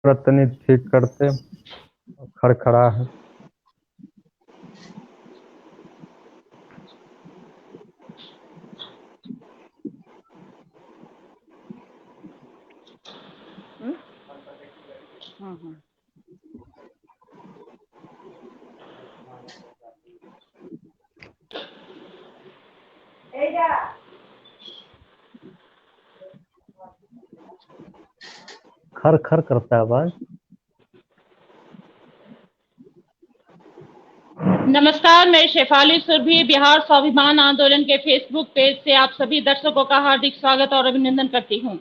रत्नी ठीक करते खड़खड़ा है। खर खर करता है आवाज। नमस्कार, मैं शेफाली सुरभि बिहार स्वाभिमान आंदोलन के फेसबुक पेज से आप सभी दर्शकों का हार्दिक स्वागत और अभिनंदन करती हूं।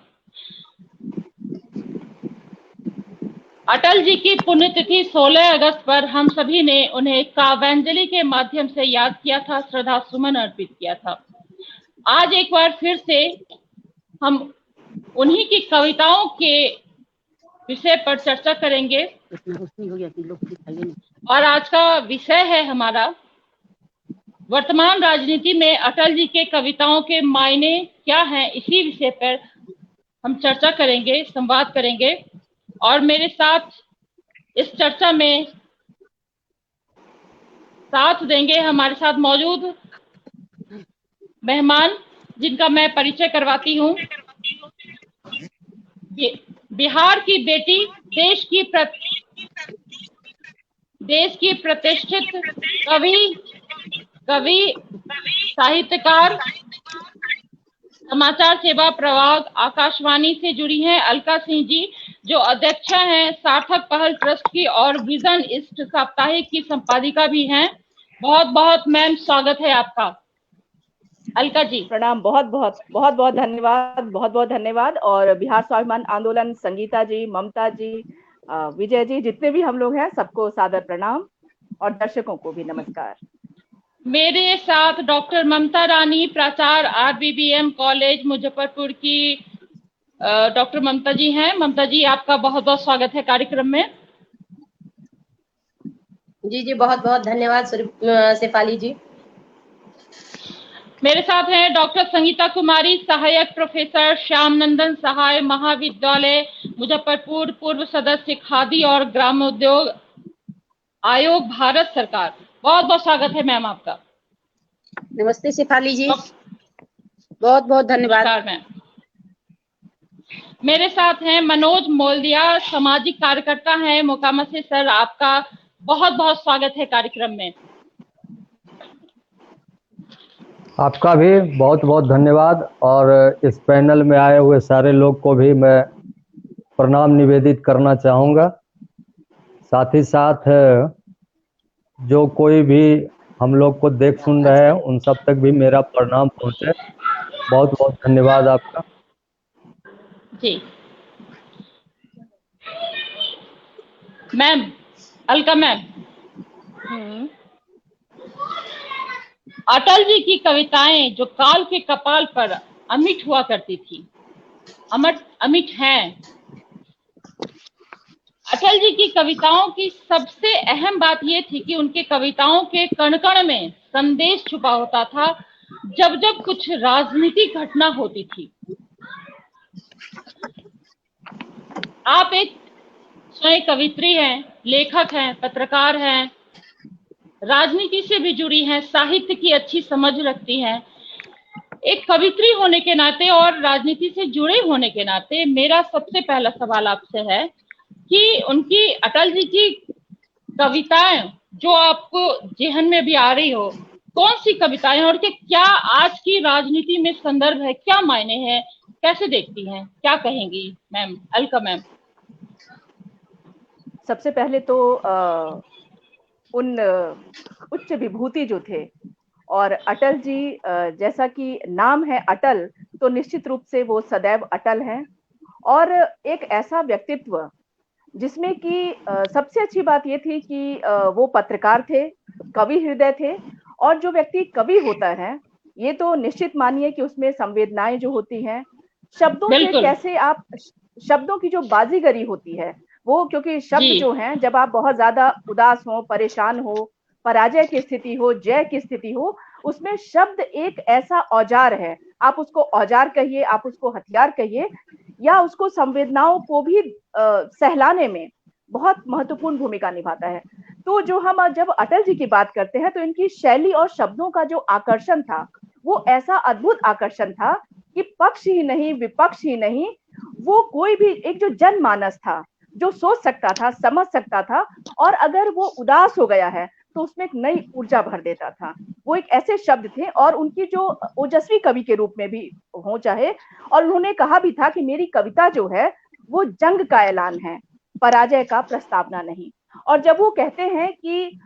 अटल जी की पुण्यतिथि 16 अगस्त पर हम सभी ने उन्हें काव्यांजलि के माध्यम से याद किया था, श्रद्धा सुमन अर्पित किया था। आज एक बार फिर से हम उन्हीं की कविताओं के विषय पर चर्चा करेंगे और आज का विषय है हमारा वर्तमान राजनीति में अटल जी के कविताओं के मायने क्या हैं। इसी विषय पर हम चर्चा करेंगे, संवाद करेंगे और मेरे साथ इस चर्चा में साथ देंगे हमारे साथ मौजूद मेहमान, जिनका मैं परिचय करवाती हूँ। बिहार की बेटी, देश की प्रतिष्ठित कवि, साहित्यकार, समाचार सेवा प्रभाग आकाशवाणी से जुड़ी हैं अलका सिंह जी, जो अध्यक्ष हैं सार्थक पहल ट्रस्ट की और विजन इस्ट साप्ताहिक की संपादिका भी हैं। बहुत बहुत मैम स्वागत है आपका। अलका जी प्रणाम, बहुत बहुत धन्यवाद। और बिहार स्वाभिमान आंदोलन, संगीता जी, ममता जी, विजय जी, जितने भी हम लोग हैं सबको सादर प्रणाम और दर्शकों को भी नमस्कार। मेरे साथ डॉक्टर ममता रानी, प्राचार्य आरबीबीएम कॉलेज मुजफ्फरपुर की डॉक्टर ममता जी हैं। ममता जी, आपका बहुत बहुत स्वागत है कार्यक्रम में। जी बहुत बहुत धन्यवाद शेफाली जी। मेरे साथ हैं डॉक्टर संगीता कुमारी, सहायक प्रोफेसर श्याम नंदन सहाय महाविद्यालय मुजफ्फरपुर, पूर्व सदस्य खादी और ग्रामोद्योग आयोग भारत सरकार। बहुत बहुत स्वागत है मैम आपका। नमस्ते शेफाली जी, बहुत बहुत धन्यवाद मैम। मेरे साथ हैं मनोज मोल्दिया, सामाजिक कार्यकर्ता हैं मोकामा से। सर, आपका बहुत बहुत स्वागत है कार्यक्रम में। आपका भी बहुत बहुत धन्यवाद और इस पैनल में आए हुए सारे लोग को भी मैं प्रणाम निवेदित करना चाहूँगा। साथ ही साथ जो कोई भी हम लोग को देख सुन रहे हैं उन सब तक भी मेरा प्रणाम पहुँचे। बहुत बहुत धन्यवाद आपका जी। मैम, अलका मैम, अटल जी की कविताएं जो काल के कपाल पर अमिट हुआ करती थी, अमिट हैं। अटल जी की कविताओं की सबसे अहम बात यह थी कि उनके कविताओं के कण कण में संदेश छुपा होता था। जब जब कुछ राजनीतिक घटना होती थी, आप एक स्वयं कवित्री हैं, लेखक हैं, पत्रकार हैं, राजनीति से भी जुड़ी हैं, साहित्य की अच्छी समझ रखती हैं। एक कवित्री होने के नाते और राजनीति से जुड़े होने के नाते मेरा सबसे पहला सवाल आपसे है कि उनकी, अटल जी की कविताएं जो आपको जेहन में भी आ रही हो, कौन सी कविताएं और कि क्या आज की राजनीति में संदर्भ है, क्या मायने हैं, कैसे देखती हैं, क्या कहेंगी मैम? अलका मैम। सबसे पहले तो उन उच्च विभूति जो थे और अटल जी, जैसा कि नाम है अटल, तो निश्चित रूप से वो सदैव अटल हैं और एक ऐसा व्यक्तित्व जिसमें कि सबसे अच्छी बात ये थी कि वो पत्रकार थे, कवि हृदय थे। और जो व्यक्ति कवि होता है ये तो निश्चित मानिए कि उसमें संवेदनाएं जो होती हैं, शब्दों से कैसे आप, शब्दों की जो बाजीगरी होती है वो, क्योंकि शब्द जो हैं, जब आप बहुत ज्यादा उदास हो, परेशान हो, पराजय की स्थिति हो, जय की स्थिति हो, उसमें शब्द एक ऐसा औजार है, आप उसको औजार कहिए, आप उसको हथियार कहिए, या उसको संवेदनाओं को भी सहलाने में बहुत महत्वपूर्ण भूमिका निभाता है। तो जो हम जब अटल जी की बात करते हैं तो इनकी शैली और शब्दों का जो आकर्षण था वो ऐसा अद्भुत आकर्षण था कि पक्ष ही नहीं, विपक्ष ही नहीं, वो कोई भी एक जो जनमानस था जो सोच सकता था, समझ सकता था, और अगर वो उदास हो गया है तो उसमें एक नई ऊर्जा भर देता था। वो एक ऐसे शब्द थे, और उनकी जो ओजस्वी कवि के रूप में भी हो चाहे, और उन्होंने कहा भी था कि मेरी कविता जो है वो जंग का ऐलान है, पराजय का प्रस्तावना नहीं। और जब वो कहते हैं कि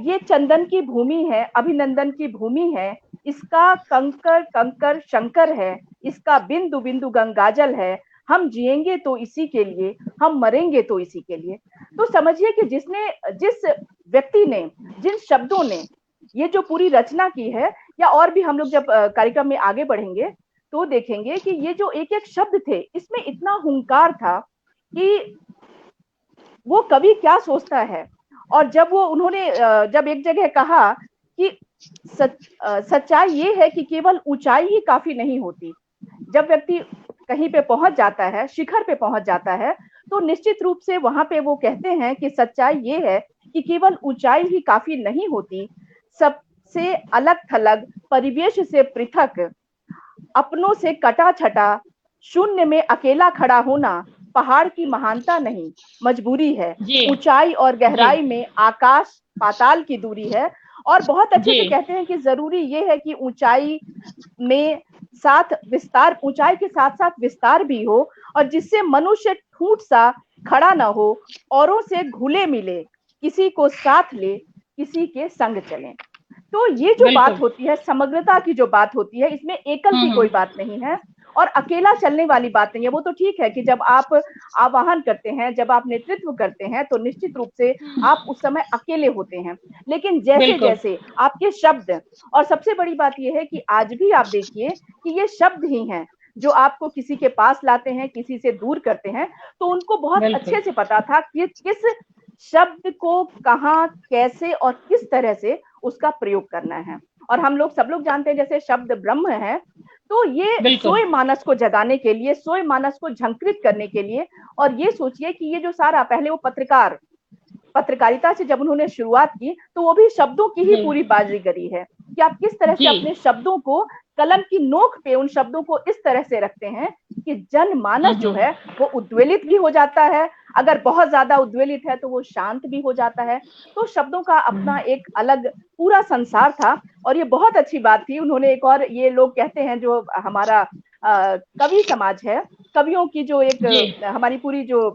ये चंदन की भूमि है, अभिनंदन की भूमि है, इसका कंकर कंकर शंकर है, इसका बिंदु बिंदु गंगाजल है, हम जिएंगे तो इसी के लिए, हम मरेंगे तो इसी के लिए। तो समझिए कि जिस व्यक्ति ने, जिन शब्दों ने ये जो पूरी रचना की है, या और भी हम लोग जब कार्यक्रम में आगे बढ़ेंगे तो देखेंगे कि ये जो एक एक शब्द थे इसमें इतना हुंकार था कि वो कवि क्या सोचता है। और जब वो उन्होंने जब एक जगह कहा कि सच्चाई ये है कि केवल ऊंचाई ही काफी नहीं होती, जब व्यक्ति कहीं पे पहुंच जाता है, शिखर पे पहुंच जाता है, तो निश्चित रूप से वहां पे वो कहते हैं कि सच्चाई ये है कि केवल ऊंचाई ही काफी नहीं होती, सबसे अलग थलग, परिवेश से पृथक, अपनों से कटा छटा, शून्य में अकेला खड़ा होना पहाड़ की महानता नहीं, मजबूरी है। ऊंचाई और गहराई में आकाश पाताल की दूरी है। और बहुत अच्छे से कहते हैं कि जरूरी ये है कि ऊंचाई में साथ विस्तार, ऊंचाई के साथ साथ विस्तार भी हो, और जिससे मनुष्य ठूठ सा खड़ा ना हो, औरों से घुले मिले, किसी को साथ ले, किसी के संग चले। तो ये जो बात होती है, समग्रता की जो बात होती है, इसमें एकल की कोई बात नहीं है और अकेला चलने वाली बात नहीं है। वो तो ठीक है कि जब आप आवाहन करते हैं, जब आप नेतृत्व करते हैं, तो निश्चित रूप से आप उस समय अकेले होते हैं, लेकिन जैसे जैसे आपके शब्द, और सबसे बड़ी बात यह है कि आज भी आप देखिए कि ये शब्द ही हैं जो आपको किसी के पास लाते हैं, किसी से दूर करते हैं। तो उनको बहुत अच्छे से पता था कि किस शब्द को कहाँ, कैसे और किस तरह से उसका प्रयोग करना है। और हम लोग सब लोग जानते हैं जैसे शब्द ब्रह्म है, तो ये सोए मानस को जगाने के लिए, सोए मानस को झंकृत करने के लिए। और ये सोचिए कि ये जो सारा, पहले वो पत्रकारिता से जब उन्होंने शुरुआत की तो वो भी शब्दों की ही पूरी बाजीगरी है कि आप किस तरह से अपने शब्दों को, कलम की नोक पे उन शब्दों को इस तरह से रखते हैं कि जनमानस जो है वो उद्वेलित भी हो जाता है, अगर बहुत ज्यादा उद्वेलित है तो वो शांत भी हो जाता है। तो शब्दों का अपना एक अलग पूरा संसार था। और ये बहुत अच्छी बात थी। उन्होंने एक और, ये लोग कहते हैं जो हमारा कवि समाज है, कवियों की जो एक हमारी पूरी जो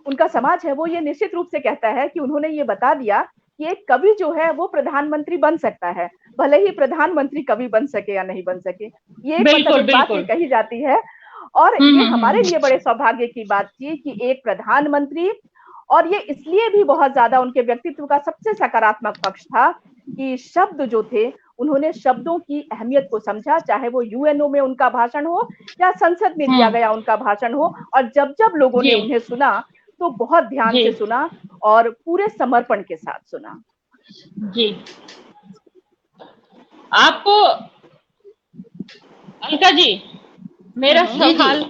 उनका समाज है, वो ये निश्चित रूप से कहता है कि उन्होंने ये बता दिया कि एक कवि जो है वो प्रधानमंत्री बन सकता है, भले ही प्रधानमंत्री कवि बन सके या नहीं बन सके। ये मतलब बात ये कही जाती है। और ये हमारे लिए बड़े सौभाग्य की बात थी कि एक प्रधानमंत्री, और ये इसलिए भी बहुत ज्यादा उनके व्यक्तित्व का सबसे सकारात्मक पक्ष था कि शब्द जो थे, उन्होंने शब्दों की अहमियत को समझा, चाहे वो यूएनओ में उनका भाषण हो या संसद में दिया गया उनका भाषण हो। और जब जब लोगों ने उन्हें सुना तो बहुत ध्यान से सुना और पूरे समर्पण के साथ सुना। जी, आपको अलका जी, मेरा सवाल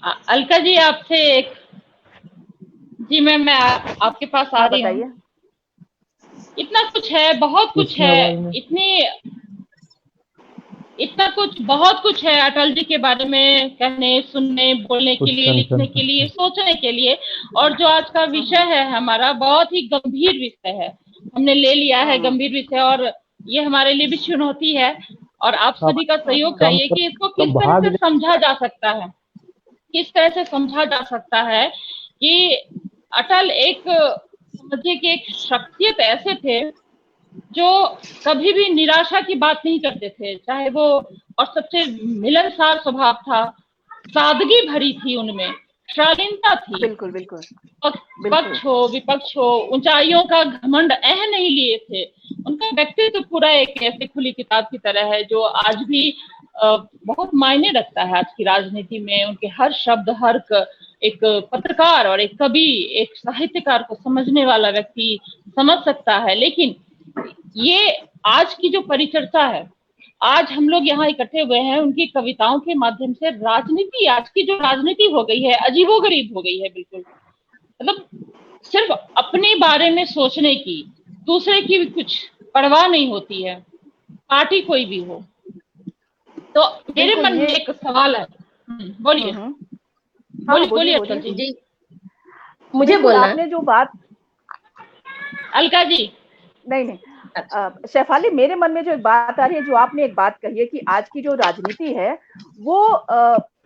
अलका जी आपसे एक, जी मैं आपके पास आ रही हूँ। इतना कुछ है, बहुत कुछ है, इतना कुछ, बहुत कुछ है अटल जी के बारे में कहने, सुनने, बोलने के लिए, लिखने के लिए, सोचने के लिए। और जो आज का विषय है हमारा, बहुत ही गंभीर विषय है, हमने ले लिया है गंभीर विषय, और ये हमारे लिए भी चुनौती है। और आप सभी का सहयोग चाहिए कि इसको किस तरह से समझा जा सकता है, किस तरह से समझा जा सकता है कि अटल एक, समझिए कि एक शख्सियत ऐसे थे जो कभी भी निराशा की बात नहीं करते थे, चाहे वो, और सबसे मिलनसार स्वभाव था, सादगी भरी थी उनमें, शालीनता थी। बिल्कुल बिल्कुल। पक्ष हो विपक्ष हो, ऊंचाइयों का घमंड नहीं लिए थे। उनका व्यक्तित्व पूरा एक ऐसे खुली किताब की तरह है जो आज भी बहुत मायने रखता है आज की राजनीति में। उनके हर शब्द, हर एक पत्रकार और एक कवि, एक साहित्यकार को समझने वाला व्यक्ति समझ सकता है। लेकिन ये आज की जो परिचर्चा है, आज हम लोग यहाँ इकट्ठे हुए हैं उनकी कविताओं के माध्यम से राजनीति, आज की जो राजनीति हो गई है अजीबोगरीब हो गई है बिल्कुल। मतलब सिर्फ अपने बारे में सोचने की, दूसरे की भी कुछ परवाह नहीं होती है, पार्टी कोई भी हो। तो मेरे मन में एक सवाल है। बोलिए। बोलिए अटल जी। मुझे बोलना आपने जो बात, अलका जी नहीं शेफाली, मेरे मन में जो एक बात आ रही है, जो आपने एक बात कही है कि आज की जो राजनीति है वो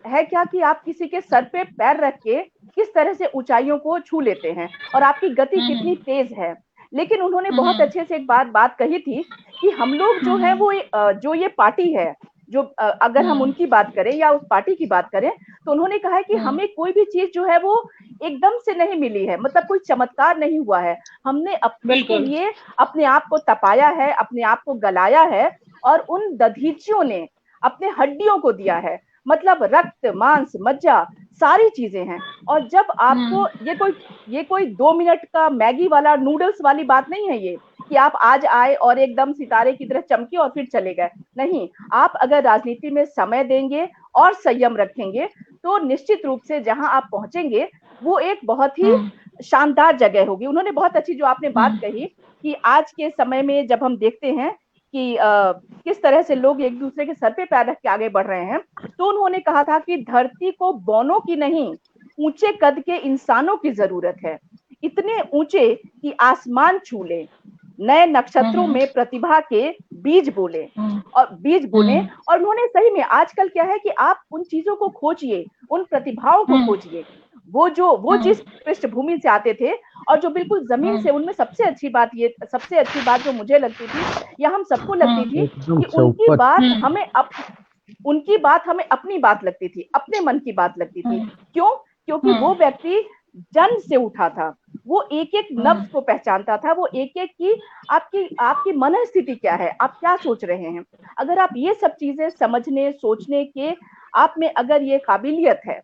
है क्या कि आप किसी के सर पे पैर रख के किस तरह से ऊंचाइयों को छू लेते हैं और आपकी गति कितनी तेज है। लेकिन उन्होंने बहुत अच्छे से एक बात कही थी कि हम लोग जो है वो जो ये पार्टी है, जो अगर हम उनकी बात करें या उस पार्टी की बात करें, तो उन्होंने कहा है कि हमें कोई भी चीज जो है वो एकदम से नहीं मिली है, मतलब कोई चमत्कार नहीं हुआ है। हमने अपने लिए अपने आप को तपाया है, अपने आप को गलाया है और उन दधीचियों ने अपने हड्डियों को दिया है, मतलब रक्त मांस मज्जा सारी चीजें हैं। और जब आपको ये कोई 2 मिनट का मैगी वाला नूडल्स वाली बात नहीं है ये कि आप आज आए और एकदम सितारे की तरह चमके और फिर चले गए। नहीं, आप अगर राजनीति में समय देंगे और संयम रखेंगे तो निश्चित रूप से जहां आप पहुंचेंगे वो एक बहुत ही शानदार जगह होगी। उन्होंने बहुत अच्छी जो आपने बात कही कि आज के समय में जब हम देखते हैं कि किस तरह से लोग एक दूसरे के सर पे पैर रख के आगे बढ़ रहे हैं, तो उन्होंने कहा था कि धरती को बौनों की नहीं, ऊंचे कद के इंसानों की जरूरत है, इतने ऊंचे कि आसमान छू ले, नए नक्षत्रों में प्रतिभा के बीज बोले और उन्होंने सही में आजकल क्या है कि आप उन चीजों को खोजिए, उन प्रतिभाओं को खोजिए, वो जिस पृष्ठभूमि से आते थे और जो बिल्कुल जमीन से, उनमें सबसे अच्छी बात जो मुझे लगती थी या हम सबको लगती थी कि उनकी बात हमें अपनी बात लगती थी, अपने मन की बात लगती थी। क्यों? क्योंकि वो व्यक्ति जन्म से उठा था, वो एक एक नब्ज को पहचानता था, वो एक एक की आपकी मनस्थिति क्या है, आप क्या सोच रहे हैं। अगर आप ये सब चीजें समझने सोचने के आप में अगर ये काबिलियत है,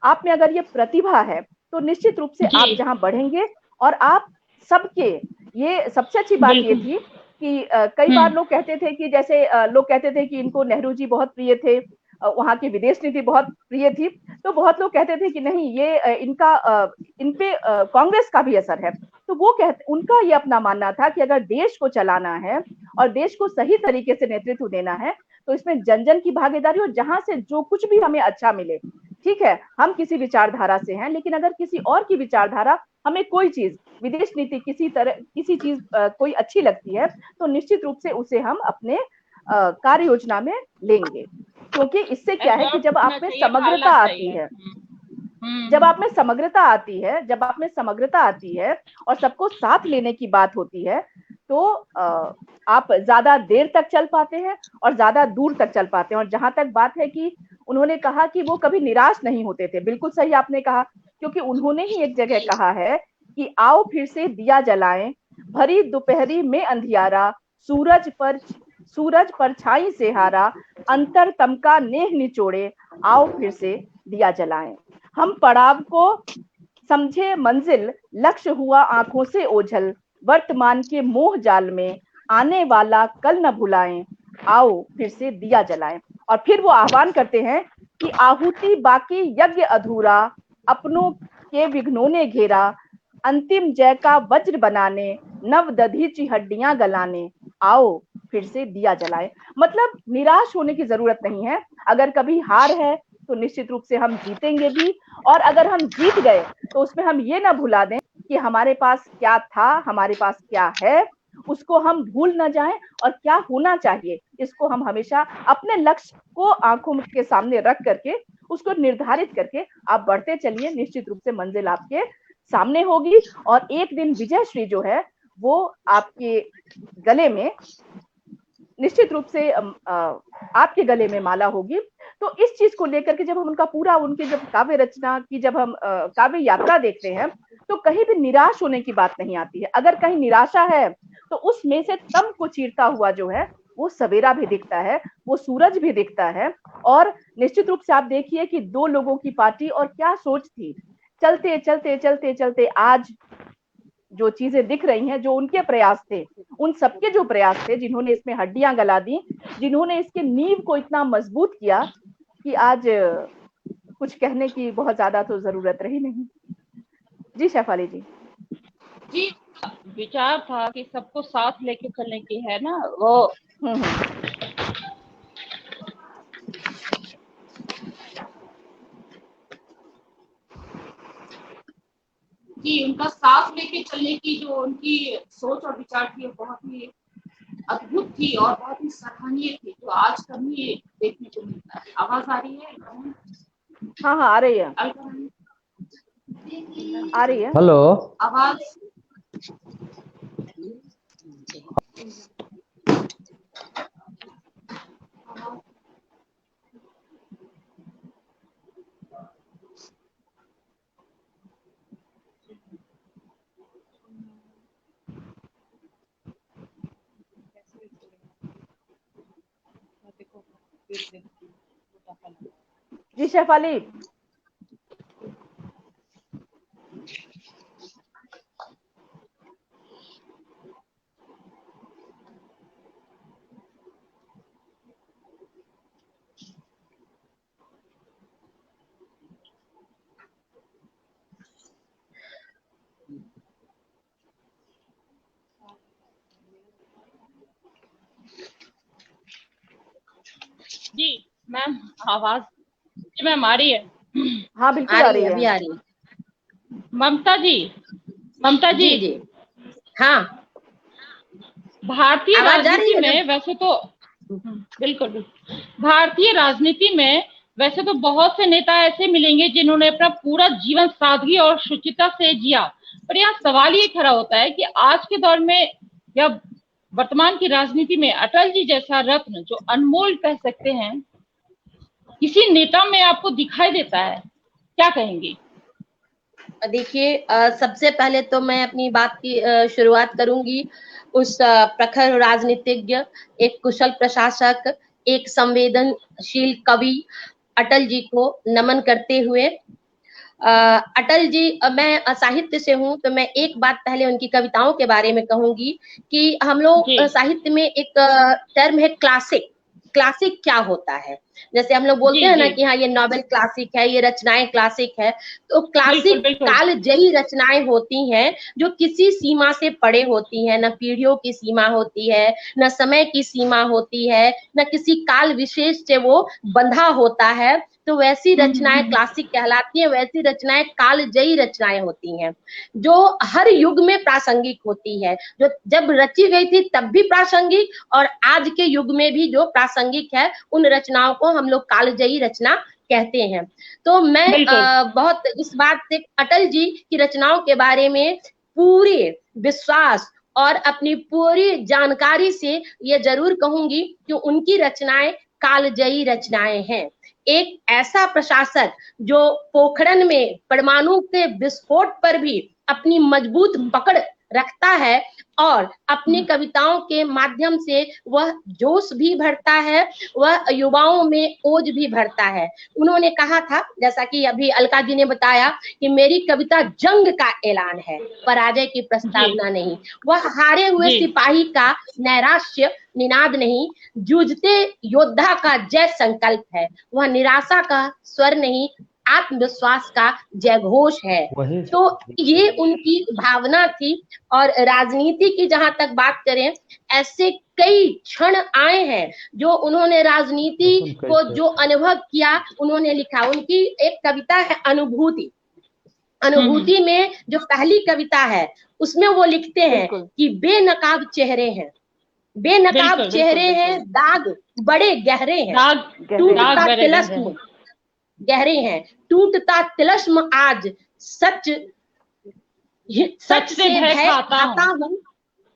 आप में अगर ये प्रतिभा है, तो निश्चित रूप से आप जहां बढ़ेंगे और आप सबके, ये सबसे अच्छी बात ये थी कि कई बार लोग कहते थे कि जैसे लोग कहते थे कि इनको नेहरू जी बहुत प्रिय थे, वहां की विदेश नीति बहुत प्रिय थी, तो बहुत लोग कहते थे कि नहीं ये इन पे कांग्रेस का भी असर है। तो उनका ये अपना मानना था कि अगर देश को चलाना है और देश को सही तरीके से नेतृत्व देना है तो इसमें जन जन की भागीदारी, और जहां से जो कुछ भी हमें अच्छा मिले, ठीक है हम किसी विचारधारा से हैं, लेकिन अगर किसी और की विचारधारा, हमें कोई चीज विदेश नीति किसी चीज कोई अच्छी लगती है तो निश्चित रूप से उसे हम अपने कार्य योजना में लेंगे। क्योंकि इससे क्या है कि जब आप में समग्रता आती है और सबको साथ लेने की बात होती है, तो आप ज्यादा देर तक चल पाते हैं और ज्यादा दूर तक चल पाते हैं। और जहां तक बात है कि उन्होंने कहा कि वो कभी निराश नहीं होते थे, बिल्कुल सही आपने कहा, क्योंकि उन्होंने ही एक जगह कहा है कि आओ फिर से दिया जलाएं, भरी दोपहरी में अंधियारा, सूरज पर छाई से हारा, अंतर तम का नेह निचोड़े, आओ फिर से दिया जलाएं। हम पड़ाव को समझे मंजिल, लक्ष्य हुआ आंखों से ओझल, वर्तमान के मोह जाल में आने वाला कल न भुलाएं, आओ फिर से दिया जलाएं। और फिर वो आह्वान करते हैं कि आहुति बाकी यज्ञ अधूरा, अपनों के विघ्नों ने घेरा, अंतिम जय का वज्र बनाने, नव दधीची हड्डियां गलाने, आओ फिर से दिया जलाएं। मतलब निराश होने की जरूरत नहीं है, अगर कभी हार है तो निश्चित रूप से हम जीतेंगे भी, और अगर हम जीत गए तो उसमें हम ये ना भुला दें कि हमारे पास क्या था, हमारे पास क्या है, उसको हम भूल ना जाएं, और क्या होना चाहिए इसको हम हमेशा अपने लक्ष्य को आंखों के सामने रख करके उसको निर्धारित करके आप बढ़ते चलिए। निश्चित रूप से मंजिल आपके सामने होगी और एक दिन विजय श्री जो है वो आपके गले में, निश्चित रूप से आपके गले में माला होगी। तो इस चीज को लेकर के जब हम उनकी जब काव्य रचना की जब हम काव्य यात्रा देखते हैं तो कहीं भी निराश होने की बात नहीं आती है। अगर कहीं निराशा है तो उसमें से तम को चीरता हुआ जो है वो सवेरा भी दिखता है, वो सूरज भी दिखता है। और निश्चित रूप से आप देखिए कि दो लोगों की पार्टी और क्या सोच थी, चलते चलते चलते चलते आज जो चीजें दिख रही हैं, जो उनके प्रयास थे, उन सबके जो प्रयास थे, जिन्होंने इसमें हड्डियां गला दी, जिन्होंने इसके नींव को इतना मजबूत किया कि आज कुछ कहने की बहुत ज्यादा तो जरूरत रही नहीं। जी शेफाली जी। जी, विचार था कि सबको साथ लेके चलने की है ना वो। जी, उनका साथ लेके चलने की जो उनकी सोच और विचार थी, बहुत ही अद्भुत थी और बहुत ही सराहनीय थी, जो आज कभी देखने को मिलता है। आवाज आ रही है? हाँ हाँ, आ रही है, आ रही है। हेलो, आवाज। जी शेफाली। जी मैम, आवाज जी मैम आ रही है? हाँ बिल्कुल आ रही है। अभी आ रही है। ममता जी, ममता जी। जी हाँ, भारतीय आवाज आ रही राजनीति है में वैसे तो बिल्कुल बिल्कुल, भारतीय राजनीति में वैसे तो बहुत से नेता ऐसे मिलेंगे जिन्होंने अपना पूरा जीवन सादगी और शुचिता से जिया, पर यहाँ सवाल ये खड़ा होता है कि आज के दौर में या वर्तमान की राजनीति में अटल जी जैसा रत्न, जो अनमोल कह सकते हैं, किसी नेता में आपको दिखाई देता है? क्या कहेंगे? देखिए, सबसे पहले तो मैं अपनी बात की शुरुआत करूंगी उस प्रखर राजनीतिज्ञ, एक कुशल प्रशासक, एक संवेदनशील कवि अटल जी को नमन करते हुए। अटल जी, मैं साहित्य से हूं तो मैं एक बात पहले उनकी कविताओं के बारे में कहूंगी कि हम लोग साहित्य में एक टर्म है क्लासिक। क्लासिक क्या होता है? जैसे हम लोग बोलते हैं ना कि हाँ ये नॉवेल क्लासिक है, ये रचनाएं क्लासिक है। तो क्लासिक कालजयी रचनाएं होती हैं जो किसी सीमा से परे होती हैं, न पीढ़ियों की सीमा होती है, न समय की सीमा होती है, न किसी काल विशेष से वो बंधा होता है। तो वैसी रचनाएं क्लासिक कहलाती हैं, वैसी रचनाएं कालजयी रचनाएं होती हैं जो हर युग में प्रासंगिक होती है, जो जब रची गई थी तब भी प्रासंगिक और आज के युग में भी जो प्रासंगिक है, उन रचनाओं को हम लोग कालजयी रचना कहते हैं। तो मैं बहुत इस बात से अटल जी की रचनाओं के बारे में पूरे विश्वास और अपनी पूरी जानकारी से ये जरूर कहूंगी कि उनकी रचनाएं कालजयी रचनाएं हैं। एक ऐसा प्रशासक जो पोखरण में परमाणु के विस्फोट पर भी अपनी मजबूत पकड़ रखता है और अपनी कविताओं के माध्यम से वह जोश भी भरता है, वह युवाओं में ओज भी भरता है। उन्होंने कहा था, जैसा कि अभी अलका जी ने बताया, कि मेरी कविता जंग का ऐलान है, पराजय की प्रस्तावना नहीं। वह हारे हुए सिपाही का नैराश्य निनाद नहीं, जूझते योद्धा का जय संकल्प है। वह निराशा का स्वर नहीं, आत्मविश्वास का जय घोष है। तो ये उनकी भावना थी। और राजनीति की जहां तक बात करें, ऐसे कई क्षण आए हैं जो उन्होंने राजनीति को जो अनुभव किया, उन्होंने लिखा। उनकी एक कविता है अनुभूति। अनुभूति में जो पहली कविता है उसमें वो लिखते हैं कि बेनकाब चेहरे हैं, बेनकाब चेहरे हैं, दाग बड़े गहरे हैं, टूटता तिलस्म गहरे हैं, टूटता तिलस्म आज सच से भय खाता हूँ,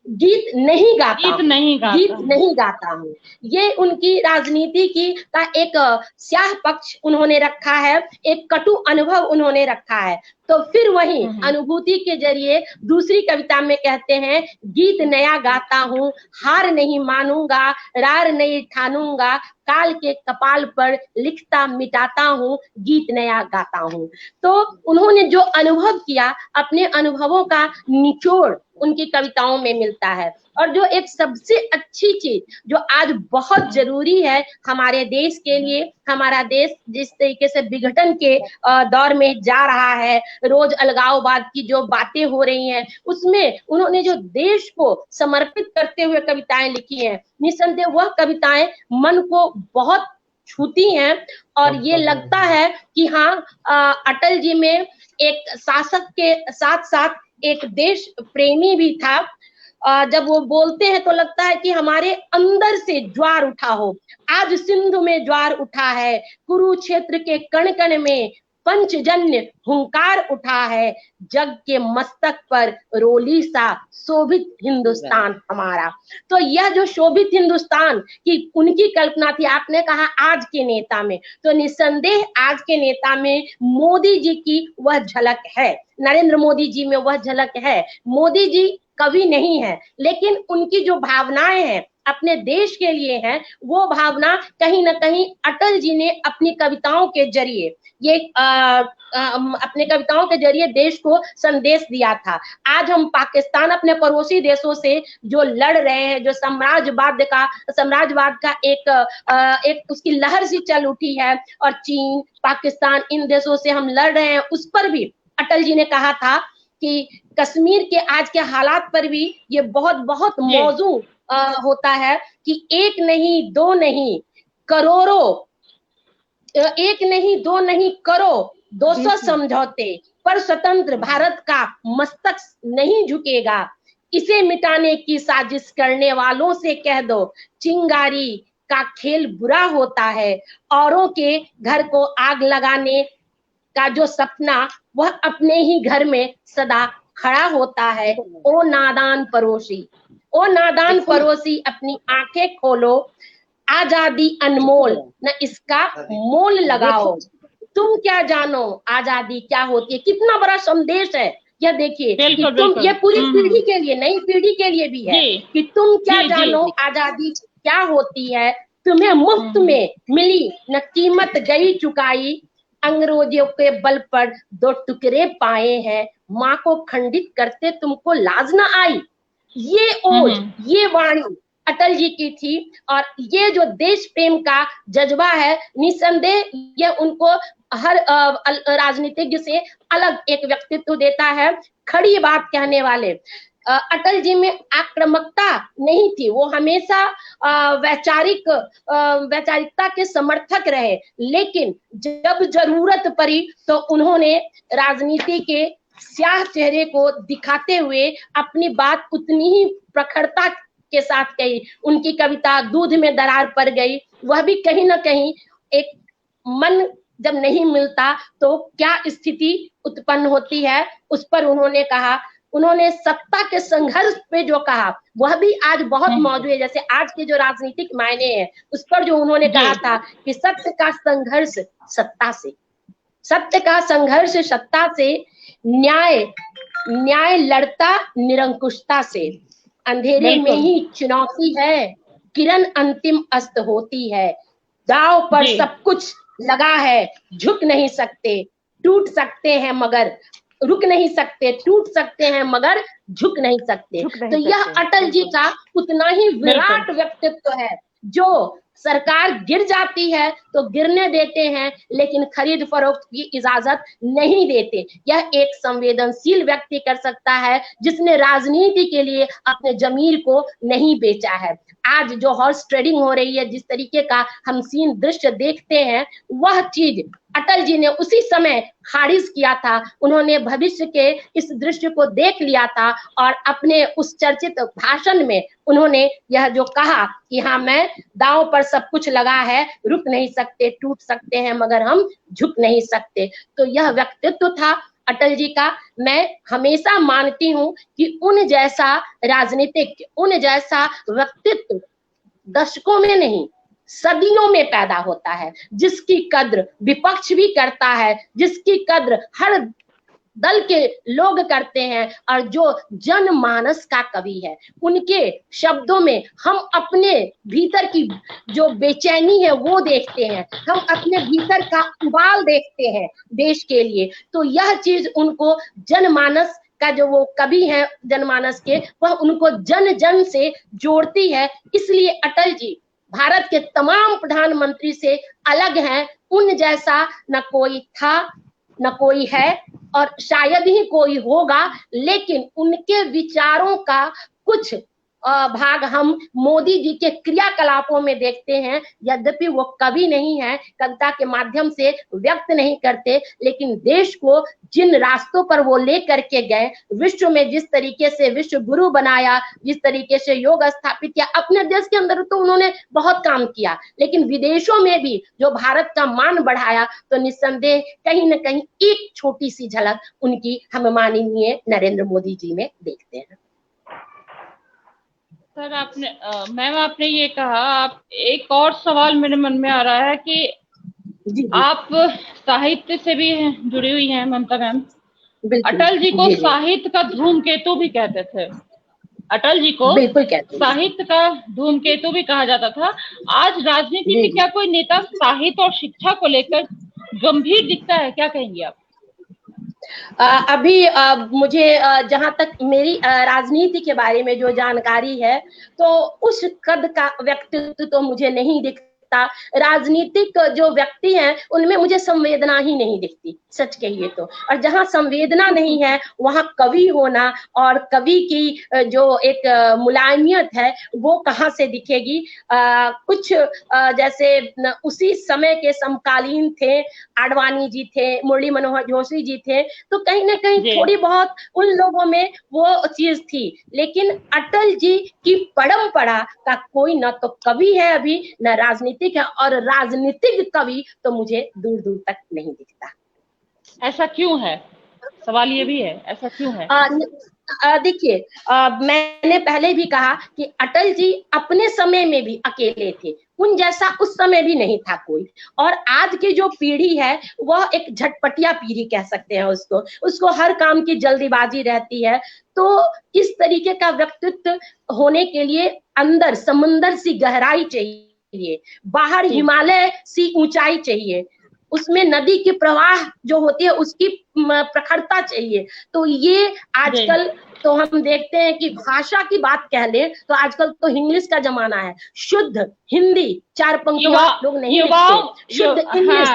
गीत नहीं गाता गीत नहीं गाता गीत नहीं गाता हूँ। ये उनकी राजनीति की का एक स्याह पक्ष उन्होंने रखा है, एक कटु अनुभव उन्होंने रखा है। तो फिर वही अनुभूति के जरिए दूसरी कविता में कहते हैं, गीत नया गाता हूँ, हार नहीं मानूंगा, रार नहीं ठानूंगा, काल के कपाल पर लिखता मिटाता हूँ, गीत नया गाता हूँ। तो उन्होंने जो अनुभव किया, अपने अनुभवों का निचोड़ उनकी कविताओं में मिलता है। और जो एक सबसे अच्छी चीज जो आज बहुत जरूरी है हमारे देश के लिए, हमारा देश जिस तरीके से विघटन के दौर में जा रहा है, रोज अलगाववाद की जो बातें हो रही हैं, उसमें उन्होंने जो देश को समर्पित करते हुए कविताएं लिखी हैं, निस्संदेह वह कविताएं मन को बहुत छूती हैं। और ये लगता है कि हाँ, अटल जी में एक शासक के साथ साथ एक देश प्रेमी भी था। जब वो बोलते हैं तो लगता है कि हमारे अंदर से ज्वार उठा हो। आज सिंधु में ज्वार उठा है, कुरुक्षेत्र के कण कण में पंचजन्य हुंकार उठा है, जग के मस्तक पर रोली सा शोभित हिंदुस्तान हमारा। तो यह जो शोभित हिंदुस्तान की उनकी कल्पना थी, आपने कहा आज के नेता में, तो निस्संदेह आज के नेता में मोदी जी की वह झलक है, नरेंद्र मोदी जी में वह झलक है। मोदी जी कवि नहीं है, लेकिन उनकी जो भावनाएं हैं अपने देश के लिए हैं, वो भावना कहीं ना कहीं अटल जी ने अपनी कविताओं के जरिए ये अपने कविताओं के जरिए देश को संदेश दिया था। आज हम पाकिस्तान अपने पड़ोसी देशों से जो लड़ रहे हैं, जो साम्राज्यवाद का एक उसकी लहर सी चल उठी है, और चीन, पाकिस्तान, इन देशों से हम लड़ रहे हैं, उस पर भी अटल जी ने कहा था कि कश्मीर के आज के हालात पर भी ये बहुत बहुत मौजू होता है कि एक नहीं दो नहीं करोड़ों, एक नहीं दो नहीं करोड़ 200 समझौते पर स्वतंत्र भारत का मस्तक नहीं झुकेगा। इसे मिटाने की साजिश करने वालों से कह दो, चिंगारी का खेल बुरा होता है। औरों के घर को आग लगाने का जो सपना, वह अपने ही घर में सदा खड़ा होता है। ओ नादान पड़ोसी, ओ नादान पड़ोसी, अपनी आंखें खोलो, आजादी अनमोल, न इसका मोल लगाओ। तुम क्या जानो आजादी क्या होती है। कितना बड़ा संदेश है यह, देखिए कि तुम, ये पूरी पीढ़ी के लिए, नई पीढ़ी के लिए भी है कि तुम क्या जानो आजादी क्या होती है। तुम्हें मुफ्त में मिली न कीमत गई चुकाई, अंग्रेजों के बल पर 2 टुकड़े पाए हैं, माँ को खंडित करते तुमको लाज न आई। ये ओज, ये वाणी अटल जी की थी। और ये जो देश प्रेम का जज्बा है, निस्संदेह यह उनको हर राजनीतिज्ञ से अलग एक व्यक्तित्व देता है। खड़ी बात कहने वाले, अटल जी में आक्रामकता नहीं थी, वो हमेशा वैचारिकता के समर्थक रहे, लेकिन जब जरूरत पड़ी तो उन्होंने राजनीति के स्याह चेहरे को दिखाते हुए अपनी बात उतनी ही प्रखरता के साथ कही। उनकी कविता दूध में दरार पड़ गई, वह भी कहीं ना कहीं एक मन जब नहीं मिलता तो क्या स्थिति उत्पन्न होती है, उस पर उन्होंने कहा। उन्होंने सत्ता के संघर्ष पे जो कहा, वह भी आज बहुत मौजूद है। जैसे आज के जो राजनीतिक मायने हैं, उस पर जो उन्होंने कहा था कि सत्य का संघर्ष सत्ता से, सत्य का संघर्ष सत्ता से, न्याय लड़ता निरंकुशता से, अंधेरे में ही चुनौती है, किरण अंतिम अस्त होती है, दांव पर सब कुछ लगा है, झुक नहीं सकते, टूट सकते हैं मगर रुक नहीं सकते, टूट सकते हैं मगर झुक नहीं सकते। तो यह अटल जी का उतना ही विराट व्यक्तित्व है, जो सरकार गिर जाती है तो गिरने देते हैं, लेकिन खरीद फरोख्त की इजाजत नहीं देते। यह एक संवेदनशील व्यक्ति कर सकता है जिसने राजनीति के लिए अपने जमीर को नहीं बेचा है। आज जो हॉर्स ट्रेडिंग हो रही है, जिस तरीके का हम सीन दृश्य देखते हैं, वह चीज अटल जी ने उसी समय खारिज किया था। उन्होंने भविष्य के इस दृश्य को देख लिया था और अपने उस चर्चित भाषण में उन्होंने यह जो कहा कि हाँ, मैं दांव पर सब कुछ लगा है, रुक नहीं सकते, टूट सकते हैं मगर हम झुक नहीं सकते। तो यह व्यक्तित्व था अटल जी का। मैं हमेशा मानती हूँ कि उन जैसा राजनीतिक, उन जैसा व्यक्तित्व दशकों में नहीं सदियों में पैदा होता है, जिसकी कद्र विपक्ष भी करता है, जिसकी कद्र हर दल के लोग करते हैं, और जो जनमानस का कवि है। उनके शब्दों में हम अपने भीतर की जो बेचैनी है वो देखते हैं, हम अपने भीतर का उबाल देखते हैं देश के लिए। तो यह चीज उनको जनमानस का, जो वो कवि है जनमानस के, वह उनको जन जन से जोड़ती है। इसलिए अटल जी भारत के तमाम प्रधानमंत्री से अलग हैं। उन जैसा न कोई था, न कोई है, और शायद ही कोई होगा। लेकिन उनके विचारों का कुछ भाग हम मोदी जी के क्रियाकलापों में देखते हैं। यद्यपि वो कवि नहीं है, कविता के माध्यम से व्यक्त नहीं करते, लेकिन देश को जिन रास्तों पर वो ले करके गए, विश्व में जिस तरीके से विश्व गुरु बनाया, जिस तरीके से योग स्थापित किया, अपने देश के अंदर तो उन्होंने बहुत काम किया, लेकिन विदेशों में भी जो भारत का मान बढ़ाया, तो निस्संदेह कहीं ना कहीं एक छोटी सी झलक उनकी हम माननीय नरेंद्र मोदी जी में देखते हैं। सर आपने मैम आपने ये कहा, आप एक और सवाल मेरे मन में आ रहा है कि आप साहित्य से भी जुड़ी हुई हैं ममता मैम। अटल जी को साहित्य का धूमकेतु भी कहते थे, अटल जी को साहित्य का धूमकेतु भी कहा जाता था। आज राजनीति में क्या कोई नेता साहित्य और शिक्षा को लेकर गंभीर दिखता है, क्या कहेंगे आप? अभी मुझे जहां तक मेरी राजनीति के बारे में जो जानकारी है, तो उस कद का व्यक्तित्व तो मुझे नहीं दिखता। राजनीतिक जो व्यक्ति हैं उनमें मुझे संवेदना ही नहीं दिखती, सच कहिए तो। और जहां संवेदना नहीं है वहां कवि होना और कवि की जो एक मुलायमियत है वो कहाँ से दिखेगी। कुछ जैसे उसी समय के समकालीन थे, आडवाणी जी थे, मुरली मनोहर जोशी जी थे, तो कहीं ना कहीं थोड़ी बहुत उन लोगों में वो चीज थी। लेकिन अटल जी की परंपरा का कोई न तो कवि है अभी, न राजनीतिक है, और राजनीतिक कवि तो मुझे दूर दूर तक नहीं दिखता। ऐसा क्यों है? सवाल ये भी है, ऐसा क्यों है? देखिए, मैंने पहले भी कहा कि अटल जी अपने समय में भी अकेले थे, उन जैसा उस समय भी नहीं था कोई। और आज की जो पीढ़ी है वह एक झटपटिया पीढ़ी कह सकते हैं उसको हर काम की जल्दीबाजी रहती है। तो इस तरीके का व्यक्तित्व होने के लिए अंदर समंदर सी गहराई चाहिए, बाहर हिमालय सी ऊंचाई चाहिए, उसमें नदी की प्रवाह जो होती है उसकी प्रखरता चाहिए। तो ये आजकल तो हम देखते हैं कि भाषा की बात कह ले तो आजकल तो इंग्लिश का जमाना है। शुद्ध हिंदी 4 पंक्तियां लोग नहीं लिखते, शुद्ध इंग्लिश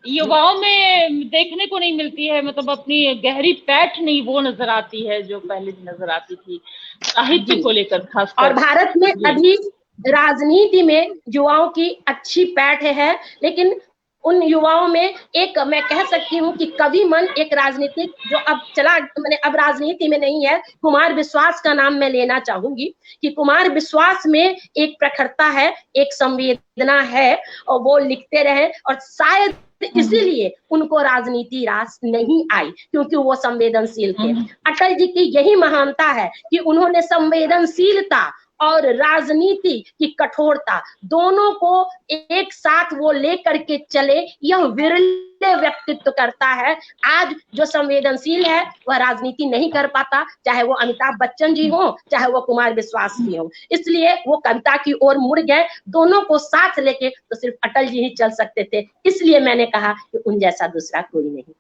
युवाओं में देखने को नहीं मिलती है। मतलब अपनी गहरी पैठ नहीं वो नजर आती है जो पहले नजर आती थी साहित्य को लेकर खासकर। और भारत में अभी राजनीति में युवाओं की अच्छी पैठ है, लेकिन उन युवाओं में एक मैं कह सकती हूँ कि कवि मन एक राजनीतिक जो अब चला, मैंने अब राजनीति में नहीं है, कुमार विश्वास का नाम मैं लेना चाहूंगी कि कुमार विश्वास में एक प्रखरता है, एक संवेदना है, और वो लिखते रहे। और शायद इसीलिए उनको राजनीति रास नहीं आई, क्योंकि वो संवेदनशील थे। अटल जी की यही महानता है कि उन्होंने संवेदनशीलता और राजनीति की कठोरता दोनों को एक साथ वो लेकर के चले, यह विरले व्यक्तित्व करता है। आज जो संवेदनशील है वह राजनीति नहीं कर पाता, चाहे वो अमिताभ बच्चन जी हो, चाहे वो कुमार विश्वास जी हो। इसलिए वो कविता की ओर मुड़ गए। दोनों को साथ लेके तो सिर्फ अटल जी ही चल सकते थे, इसलिए मैंने कहा कि उन जैसा दूसरा कोई नहीं।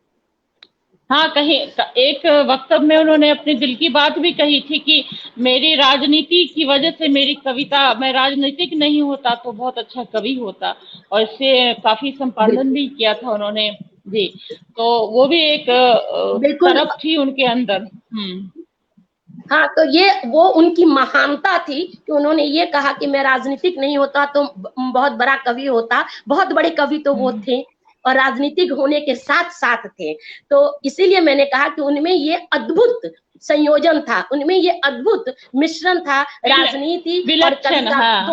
हाँ, कहीं एक वक्तव्य में उन्होंने अपने दिल की बात भी कही थी कि मेरी राजनीति की वजह से मेरी कविता, मैं राजनीतिक नहीं होता तो बहुत अच्छा कवि होता, और इससे काफी संपादन भी किया था उन्होंने जी। तो वो भी एक तरफ थी उनके अंदर। हाँ, तो ये वो उनकी महानता थी कि उन्होंने ये कहा कि मैं राजनीतिक नहीं होता तो बहुत बड़ा कवि होता। बहुत बड़े कवि तो वो थे और राजनीतिक होने के साथ साथ थे। तो इसीलिए मैंने कहा कि उनमें ये अद्भुत संयोजन था, उनमें ये अद्भुत मिश्रण था, राजनीति और कविता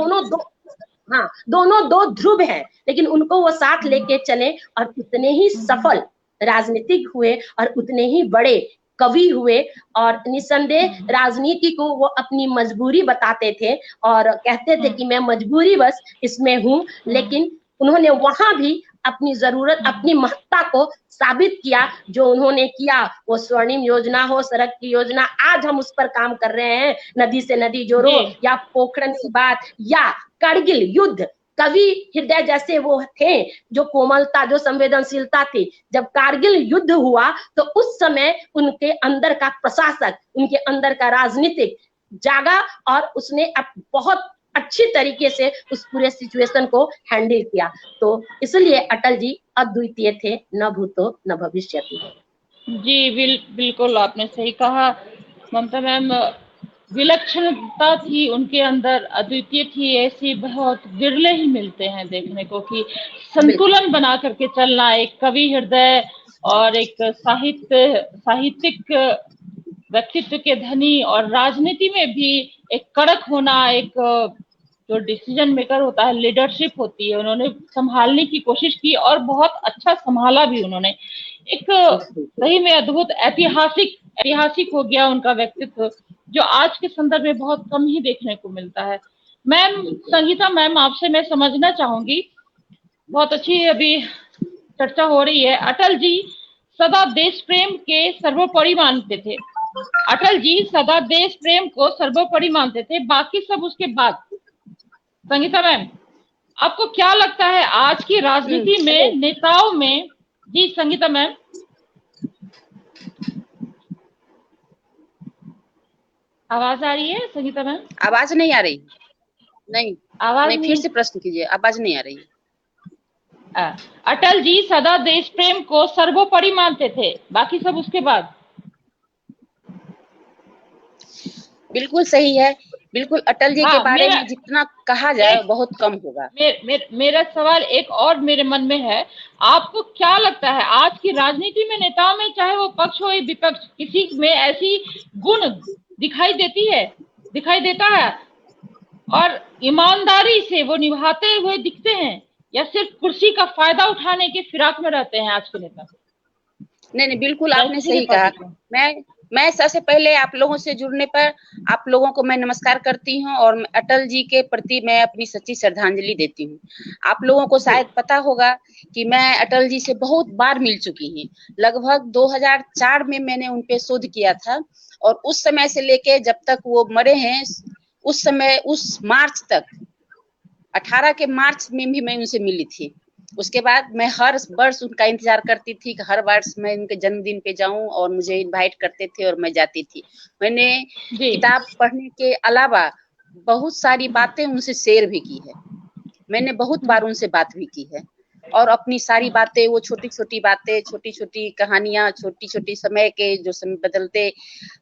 दोनों दो ध्रुव हैं, लेकिन उनको वो साथ लेके चले और उतने ही सफल राजनीतिक हुए और उतने ही बड़े कवि हुए। और निस्संदेह राजनीति को वो अपनी मजबूरी बताते थे और कहते थे कि मैं मजबूरी बस इसमें हूँ, लेकिन उन्होंने वहां भी अपनी जरूरत, अपनी महत्ता को साबित किया। जो उन्होंने किया, वो स्वर्णिम योजना हो, सड़क की योजना, आज हम उस पर काम कर रहे हैं, नदी से नदी जोड़ो, या पोखरण की बात, या कारगिल युद्ध। कवि हृदय जैसे वो थे, जो कोमलता, जो संवेदनशीलता थी। जब कारगिल युद्ध हुआ तो उस समय उनके अंदर का प्रशासक, उनके अंदर का राजनीतिक जागा और उसने बहुत अच्छी तरीके से उस पूरे सिचुएशन को हैंडल किया। तो इसलिए अटल जी अद्वितीय थे, न भूतो न भविष्यति। जी बिल्कुल आपने सही कहा ममता मैम। विलक्षणता थी उनके अंदर, अद्वितीय थी। ऐसी बहुत विरले ही मिलते हैं देखने को कि संतुलन बना करके चलना, एक कवि हृदय और एक साहित्यिक व्यक्तित्व के धनी, और राजनीति में भी एक कड़क होना, एक जो डिसीजन मेकर होता है, लीडरशिप होती है, उन्होंने संभालने की कोशिश की और बहुत अच्छा संभाला भी उन्होंने। एक सही में अद्भुत ऐतिहासिक हो गया उनका व्यक्तित्व, जो आज के संदर्भ में बहुत कम ही देखने को मिलता है। मैम संगीता मैम, आपसे मैं समझना चाहूंगी, बहुत अच्छी अभी चर्चा हो रही है। अटल जी सदा देश प्रेम के सर्वोपरि मानते थे। अटल जी सदा देश प्रेम को सर्वोपरि मानते थे, बाकी सब उसके बाद। संगीता मैम, आपको क्या लगता है आज की राजनीति में नेताओं में? जी संगीता मैम। आवाज आ रही है संगीता मैम? आवाज नहीं आ रही। नहीं, आवाज नहीं, फिर से प्रश्न कीजिए, आवाज नहीं आ रही। अटल जी सदा देश प्रेम को सर्वोपरि मानते थे, बाकी सब उसके बाद। बिल्कुल सही है। बिल्कुल अटल जी के बारे में जितना कहा जाए बहुत कम होगा। मेरा सवाल एक और मेरे मन में है, आपको क्या लगता है आज की राजनीति में नेताओं में, चाहे वो पक्ष हो या विपक्ष, किसी में ऐसी गुण दिखाई देता है और ईमानदारी से वो निभाते हुए दिखते हैं, या सिर्फ कुर्सी का फायदा उठाने के फिराक में रहते हैं आज के नेता? नहीं, बिल्कुल आपने सही कहा। मैं सबसे पहले आप लोगों से जुड़ने पर आप लोगों को मैं नमस्कार करती हूं और अटल जी के प्रति मैं अपनी सच्ची श्रद्धांजलि देती हूं। आप लोगों को शायद पता होगा कि मैं अटल जी से बहुत बार मिल चुकी हूं। लगभग 2004 में मैंने उन पे शोध किया था और उस समय से लेके जब तक वो मरे हैं, उस समय, उस मार्च तक, 18 के मार्च में भी मैं उनसे मिली थी। उसके बाद मैं हर वर्ष उनका इंतजार करती थी कि हर वर्ष मैं उनके जन्मदिन पे जाऊं और मुझे इनवाइट करते थे और मैं जाती थी। मैंने किताब पढ़ने के अलावा बहुत सारी बातें उनसे शेयर भी की है। मैंने बहुत बार उनसे बात भी की है और अपनी सारी बातें, वो छोटी छोटी बातें, छोटी छोटी कहानियां, छोटी छोटी समय के जो बदलते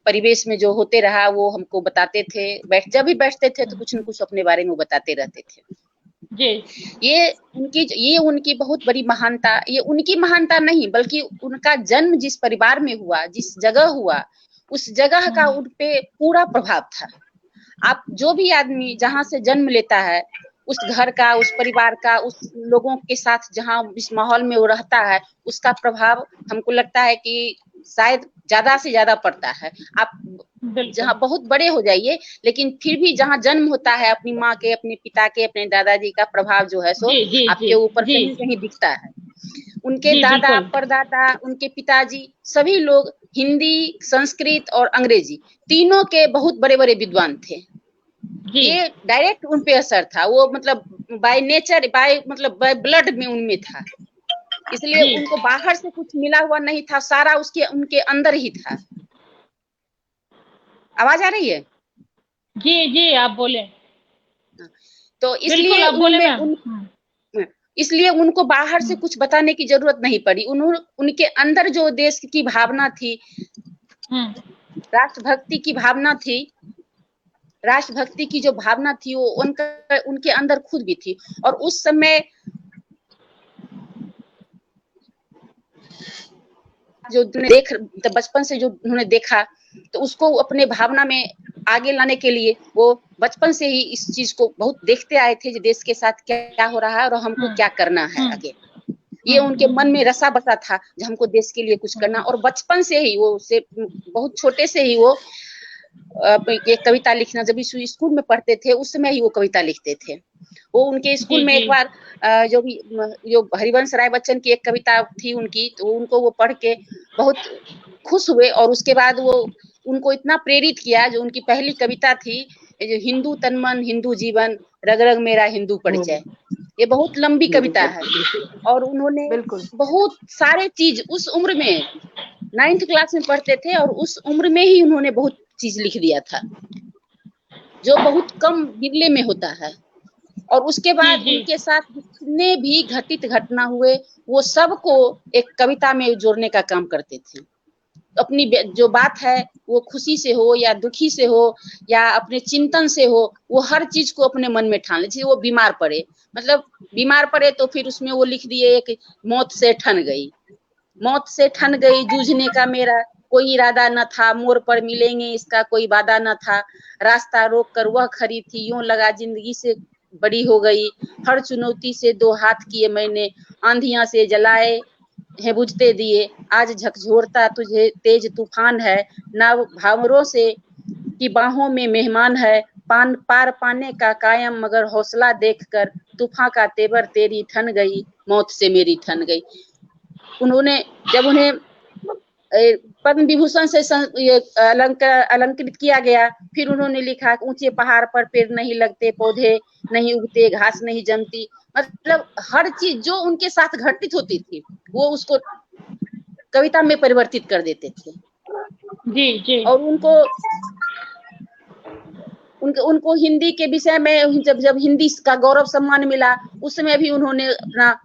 परिवेश में जो होते रहा वो हमको बताते थे। जब भी बैठते थे तो कुछ न कुछ अपने बारे में बताते रहते थे। ये उनकी बहुत बड़ी महानता, ये उनकी महानता नहीं बल्कि उनका जन्म जिस परिवार में हुआ, जिस जगह हुआ, उस जगह का उन पे पूरा प्रभाव था। आप जो भी आदमी जहां से जन्म लेता है, उस घर का, उस परिवार का, उस लोगों के साथ जहां इस माहौल में वो रहता है, उसका प्रभाव हमको लगता है कि शायद ज्यादा से ज्यादा पड़ता है। आप जहाँ बहुत बड़े हो जाइए, लेकिन फिर भी जहाँ जन्म होता है, अपनी माँ के, अपने पिता के, अपने दादाजी का प्रभाव जो है सो आपके ऊपर कहीं कहीं दिखता है। उनके दादा, परदादा, उनके पिताजी, सभी लोग हिंदी, संस्कृत और अंग्रेजी तीनों के बहुत बड़े बड़े विद्वान थे। ये डायरेक्ट उन पे असर था। वो मतलब बाय नेचर, बाय ब्लड में उनमें था, इसलिए उनको बाहर से कुछ मिला हुआ नहीं था, सारा उनके अंदर ही था। आवाज आ रही है? जी आप बोले। तो इसलिए उनको बाहर से कुछ बताने की जरूरत नहीं पड़ी। उनके अंदर जो देश की भावना थी, राष्ट्रभक्ति की भावना थी, राष्ट्रभक्ति की जो भावना थी वो उनके अंदर खुद भी थी। और उस समय जो बचपन से जो उन्होंने देखा, तो उसको अपने भावना में आगे लाने के लिए वो बचपन से ही इस चीज को बहुत देखते आए थे, जो देश के साथ क्या हो रहा है और हमको क्या करना है आगे। ये उनके मन में रसा बसा था जो हमको देश के लिए कुछ करना। और बचपन से ही वो से बहुत छोटे से ही वो एक कविता लिखना, जब स्कूल में पढ़ते थे उस समय ही वो कविता लिखते थे। वो उनके स्कूल में एक बार जो हरिवंश राय बच्चन की एक कविता थी उनकी, तो उनको वो पढ़ के बहुत खुश हुए और उसके बाद वो उनको इतना प्रेरित किया। जो उनकी पहली कविता थी जो हिंदू तन मन हिंदू जीवन रग रग मेरा हिंदू परिचय, ये बहुत लंबी कविता है और उन्होंने बहुत सारे चीज उस उम्र में 9th क्लास में पढ़ते थे और उस उम्र में ही उन्होंने बहुत चीज लिख दिया था जो बहुत कम बिरले में होता है। और उसके बाद उनके साथ जितने भी घटित घटना हुए वो सबको एक कविता में जोड़ने का काम करते थे। अपनी जो बात है वो खुशी से हो या दुखी से हो या अपने चिंतन से हो, वो हर चीज को अपने मन में ठान ले। जैसे वो बीमार पड़े, मतलब बीमार पड़े तो फिर उसमें वो लिख दिए एक मौत से ठन गई, मौत से ठन गई जूझने का मेरा कोई इरादा न था, मोड़ पर मिलेंगे इसका कोई वादा न था, रास्ता रोक कर वह खड़ी थी यूं लगा जिंदगी से बड़ी हो गई, हर चुनौती से दो हाथ किए मैंने, आंधियां से जलाए है बुझते दिए, आज झकझोरता तुझे तेज तूफान है, नव भावरों से की बाहों में मेहमान है, पार पाने का कायम मगर हौसला देखकर तूफान का तेवर तेरी ठन गई, मौत से मेरी ठन गई। उन्होंने जब उन्हें पद्म विभूषण से अलंकृत किया गया, फिर उन्होंने लिखा ऊंचे पहाड़ पर पेड़ नहीं लगते, पौधे नहीं उगते, घास नहीं जमती, मतलब हर चीज जो उनके साथ घटित होती थी वो उसको कविता में परिवर्तित कर देते थे। जी। और उनको हिंदी के विषय में जब हिंदी का गौरव सम्मान मिला उस समय भी उन्होंने अपना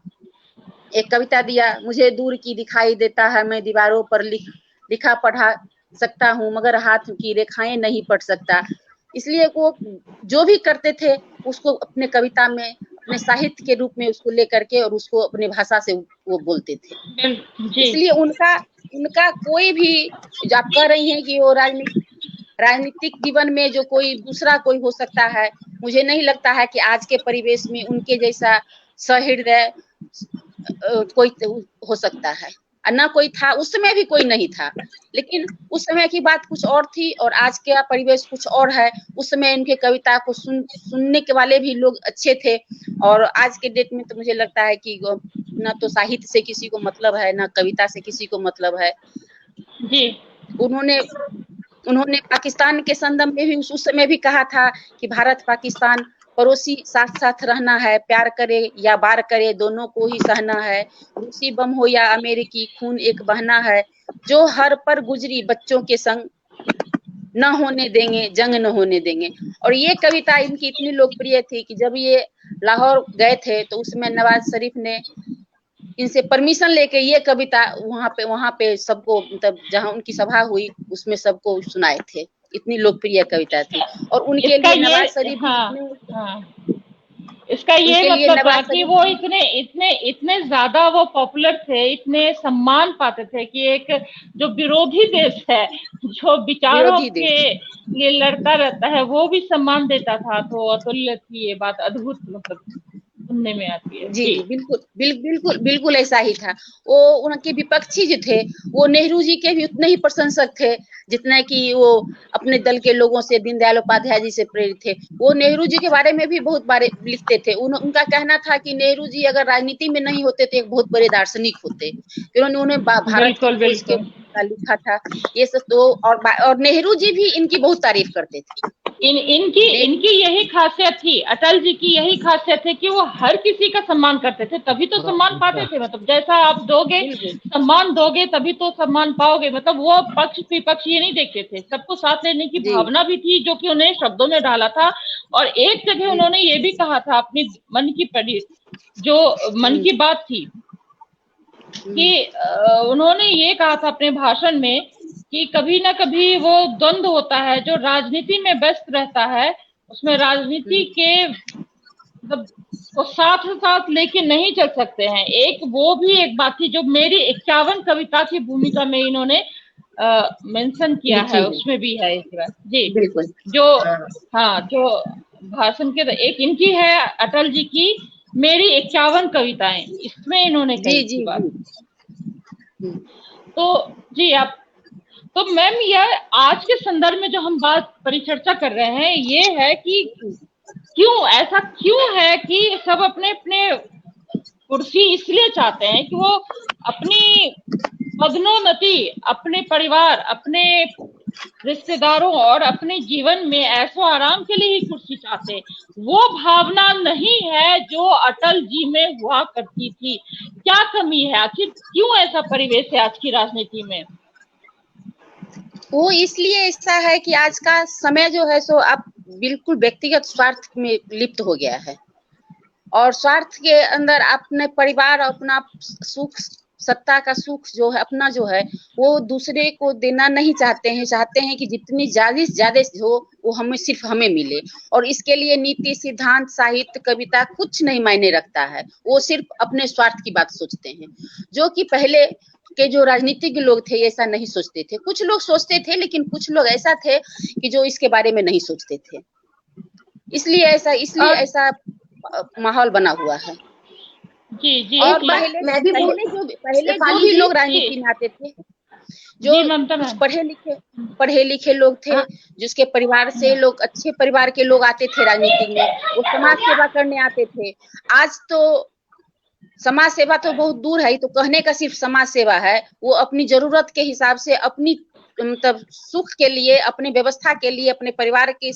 एक कविता दिया, मुझे दूर की दिखाई देता है मैं दीवारों पर लिखा पढ़ा सकता हूँ मगर हाथ की रेखाएं नहीं पढ़ सकता। इसलिए वो जो भी करते थे उसको अपने कविता में अपने साहित्य के रूप में उसको लेकर के और उसको अपने भाषा से वो बोलते थे। इसलिए उनका कोई भी जो आप कह रही हैं कि वो राजनीतिक जीवन में जो कोई दूसरा कोई हो सकता है, मुझे नहीं लगता है कि आज के परिवेश में उनके जैसा सहृदय कोई हो सकता है। ना कोई था, उस समय भी कोई नहीं था, लेकिन उस समय की बात कुछ और थी और आज का परिवेश कुछ और है। उस समय इनके कविता को सुनने के वाले भी लोग अच्छे थे और आज के डेट में तो मुझे लगता है कि ना तो साहित्य से किसी को मतलब है ना कविता से किसी को मतलब है। जी उन्होंने पाकिस्तान के संदर्भ में भी उस समय भी कहा था कि भारत पाकिस्तान पड़ोसी साथ साथ रहना है, प्यार करे या बार करे दोनों को ही सहना है, रूसी बम हो या अमेरिकी खून एक बहना है, जो हर पर गुजरी बच्चों के संग न होने देंगे जंग न होने देंगे। और ये कविता इनकी इतनी लोकप्रिय थी कि जब ये लाहौर गए थे तो उसमें नवाज शरीफ ने इनसे परमिशन लेके ये कविता वहां पे सबको, मतलब जहां उनकी सभा हुई उसमें सबको सुनाए थे। इतनी लोकप्रिय कविता थी और उनके लिए नवाज शरीफ इसका ये मतलब था कि वो इतने ज्यादा वो पॉपुलर थे, इतने सम्मान पाते थे कि एक जो विरोधी देश है जो विचारों के लिए लड़ता रहता है वो भी सम्मान देता था। तो अतुल्य थी ये बात, अद्भुत मतलब सुनने में आती है। जी बिल्कुल ऐसा ही था। वो उनके विपक्षी जो थे वो नेहरू जी के भी उतने ही प्रशंसक थे जितना कि वो अपने दल के लोगों से, दीनदयाल उपाध्याय जी से प्रेरित थे। वो नेहरू जी के बारे में भी बहुत बारे लिखते थे। उनका कहना था कि नेहरू जी अगर राजनीति में नहीं होते तो एक बहुत बड़े दार्शनिक होते। फिर उन्हें भारत के लिखा था ये सब। तो और नेहरू जी भी इनकी बहुत तारीफ करते थे। इनकी यही खासियत थी, अटल जी की यही खासियत है कि वो हर किसी का सम्मान करते थे, तभी तो सम्मान पाते थे। मतलब जैसा आप दोगे सम्मान दोगे तभी तो सम्मान पाओगे। मतलब वो पक्ष विपक्ष ये नहीं देखते थे, सबको साथ लेने की भावना भी थी जो कि उन्हें शब्दों में डाला था। और एक जगह उन्होंने ये भी कहा था अपनी मन की बात थी कि उन्होंने ये कहा था अपने भाषण में कि कभी ना कभी वो द्वंद्व होता है जो राजनीति में व्यस्त रहता है, उसमें राजनीति के मतलब वो साथ लेके नहीं चल सकते हैं। वो भी एक बात थी जो मेरी 51 कविता की भूमिका में इन्होंने मेंशन किया है, उसमें भी है एक बात। जी बिल्कुल। जो भाषण के एक इनकी है अटल जी की मेरी 51 कविताएं, इसमें इन्होंने कही जी थी बात। जी तो जी आप, तो मैम यह आज के संदर्भ में जो हम बात परिचर्चा कर रहे हैं ये है कि क्यों ऐसा क्यों है कि सब अपने अपने कुर्सी इसलिए चाहते हैं कि वो अपनी पदोन्नति, अपने परिवार, अपने रिश्तेदारों और अपने जीवन में ऐशो आराम के लिए ही कुर्सी चाहते हैं। वो भावना नहीं है जो अटल जी में हुआ करती थी। क्या कमी है, आखिर क्यों ऐसा परिवेश है आज की राजनीति में? वो इसलिए ऐसा है कि आज का समय जो है सो अब बिल्कुल व्यक्तिगत स्वार्थ में लिप्त हो गया है, और स्वार्थ के अंदर अपने परिवार, अपना सुख, सत्ता का सुख जो है अपना जो है वो दूसरे को देना नहीं चाहते हैं। चाहते हैं कि जितनी ज्यादा से ज्यादा हो वो हमें, सिर्फ हमें मिले, और इसके लिए नीति, सिद्धांत, साहित्य, कविता कुछ नहीं मायने रखता है। वो सिर्फ अपने स्वार्थ की बात सोचते हैं, जो कि पहले के जो राजनीतिज्ञ लोग थे ऐसा नहीं सोचते थे। कुछ लोग सोचते थे, लेकिन कुछ लोग ऐसा थे कि जो इसके बारे में नहीं सोचते थे। इसलिए ऐसा माहौल बना हुआ है। जी जी। और जी पहले जो भी लोग राजनीति में आते थे, जो कुछ पढ़े लिखे लोग थे, जिसके परिवार से लोग, अच्छे परिवार के लोग आते थे राजनीति में, वो समाज सेवा करने आते थे। आज तो समाज सेवा तो बहुत दूर है, तो कहने का सिर्फ समाज सेवा है। वो अपनी जरूरत के हिसाब से, अपनी मतलब सुख के लिए, अपनी व्यवस्था के लिए, अपने परिवार के